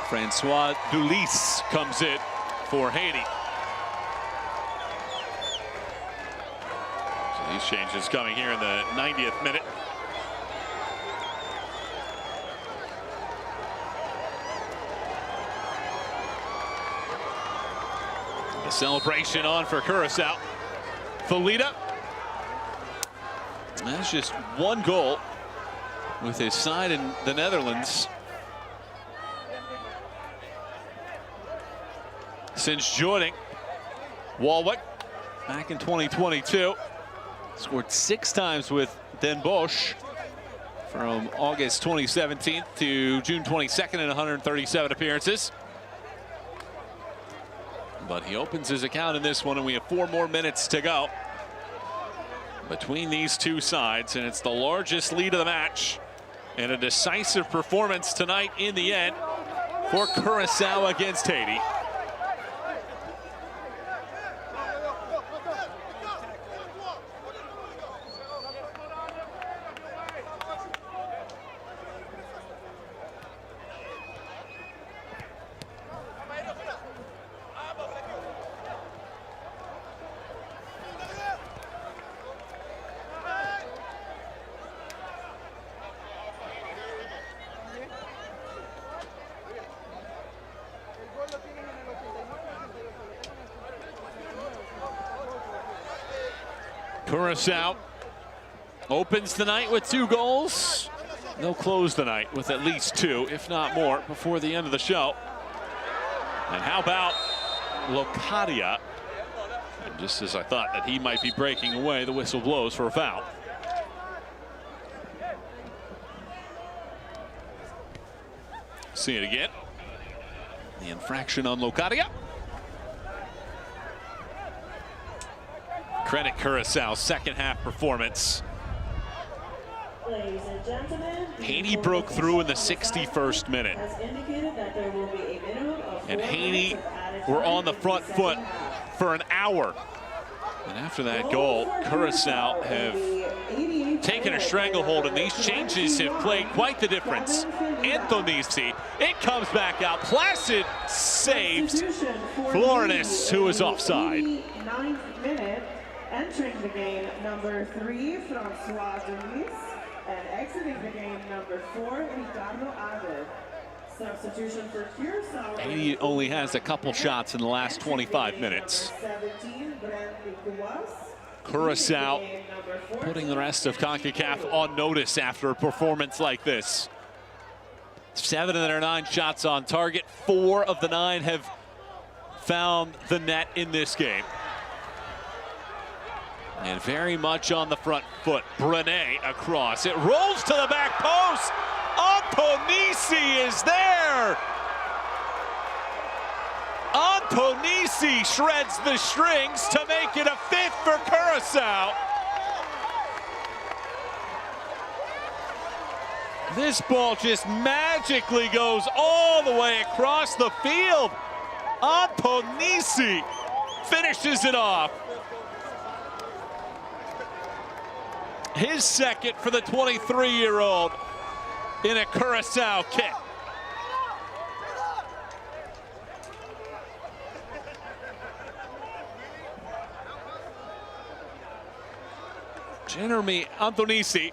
Francois Dulis comes in for Haiti. So these changes coming here in the 90th minute. The celebration on for Curaçao. Felita. That's just one goal with his side in the Netherlands since joining Walwick back in 2022. Scored 6 times with Den Bosch from August 2017 to June 22nd in 137 appearances. But he opens his account in this one, and we have 4 more minutes to go between these two sides, and it's the largest lead of the match and a decisive performance tonight in the end for Curaçao against Haiti. Curaçao opens the night with 2 goals. They'll close the night with at least 2, if not more, before the end of the show. And how about Locadia? And just as I thought that he might be breaking away, the whistle blows for a foul. see it again. The infraction on Locadia. Credit Curaçao's second half performance. Ladies and gentlemen, Haiti broke through in the 61st minute. And Haiti were on the front foot for an hour. And after that goal, Curaçao have taken a stranglehold, and these changes have played quite the difference. Anthonisi, it comes back out. Placid saves Florinis, who is offside. 9th minute, entering the game, number 3, Francois Denis, and exiting the game, number 4, Ricardo Ade. Substitution for Curaçao. Haiti only has a couple shots in the last 25 minutes. 17, Curaçao putting the rest of Concacaf on notice after a performance like this. 7 of their 9 shots on target. 4 of the 9 have found the net in this game. And very much on the front foot. Brené across. It rolls to the back post. Anthonisi is there. Anthonisi shreds the strings to make it a 5th for Curaçao. This ball just magically goes all the way across the field. Anthonisi finishes it off. His second for the 23-year-old in a Curaçao kit. Jeremy Anthonisi,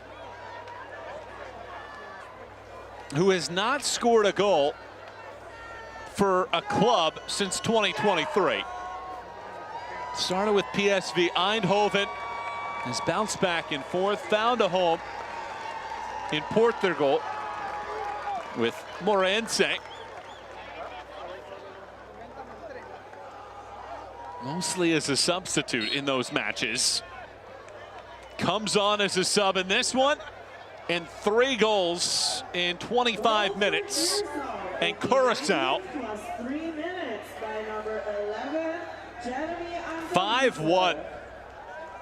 who has not scored a goal for a club since 2023. Started with PSV Eindhoven, has bounced back and forth, found a home in Portugal with Moreirense. Mostly as a substitute in those matches. Comes on as a sub in this one, and 3 goals in 25 minutes. And Curaçao 5-1.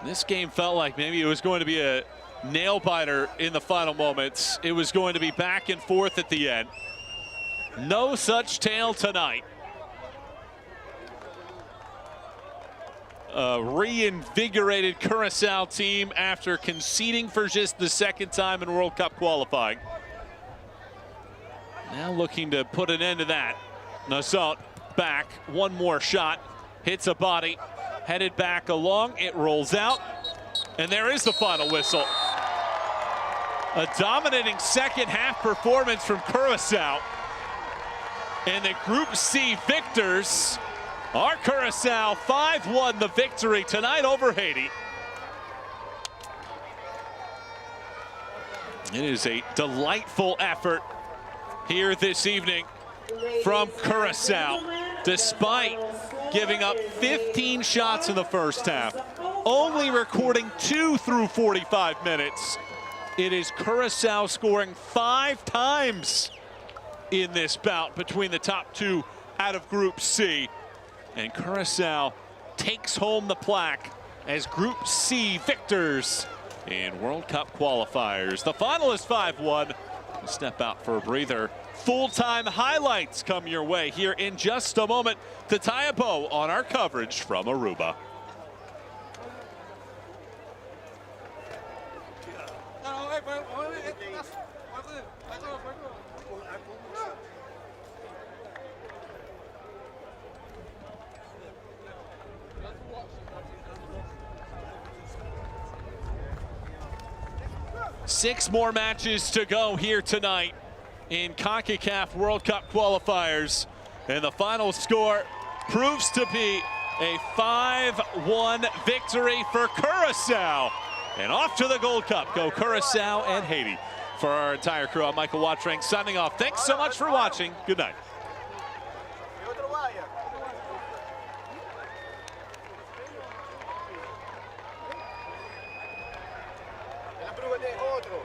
This game felt like maybe it was going to be a nail-biter in the final moments. It was going to be back and forth at the end. No such tale tonight. A reinvigorated Curaçao team after conceding for just the 2nd time in World Cup qualifying. Now looking to put an end to that. Nassau back, one more shot, hits a body, headed back along, it rolls out, and there is the final whistle. A dominating second half performance from Curaçao. And the Group C victors are Curaçao. 5-1 the victory tonight over Haiti. It is a delightful effort here this evening from Curaçao, despite giving up 15 shots in the first half, only recording 2 through 45 minutes. It is Curaçao scoring 5 times in this bout between the top 2 out of Group C. And Curaçao takes home the plaque as Group C victors in World Cup qualifiers. The final is 5-1. We'll step out for a breather. Full-time highlights come your way here in just a moment to tie a bow on our coverage from Aruba. Six more matches to go here tonight in CONCACAF World Cup qualifiers. And the final score proves to be a 5-1 victory for Curaçao. And off to the Gold Cup go Curaçao and Haiti. For our entire crew, I'm Michael Watring signing off. Thanks so much for watching. Good night. Otro.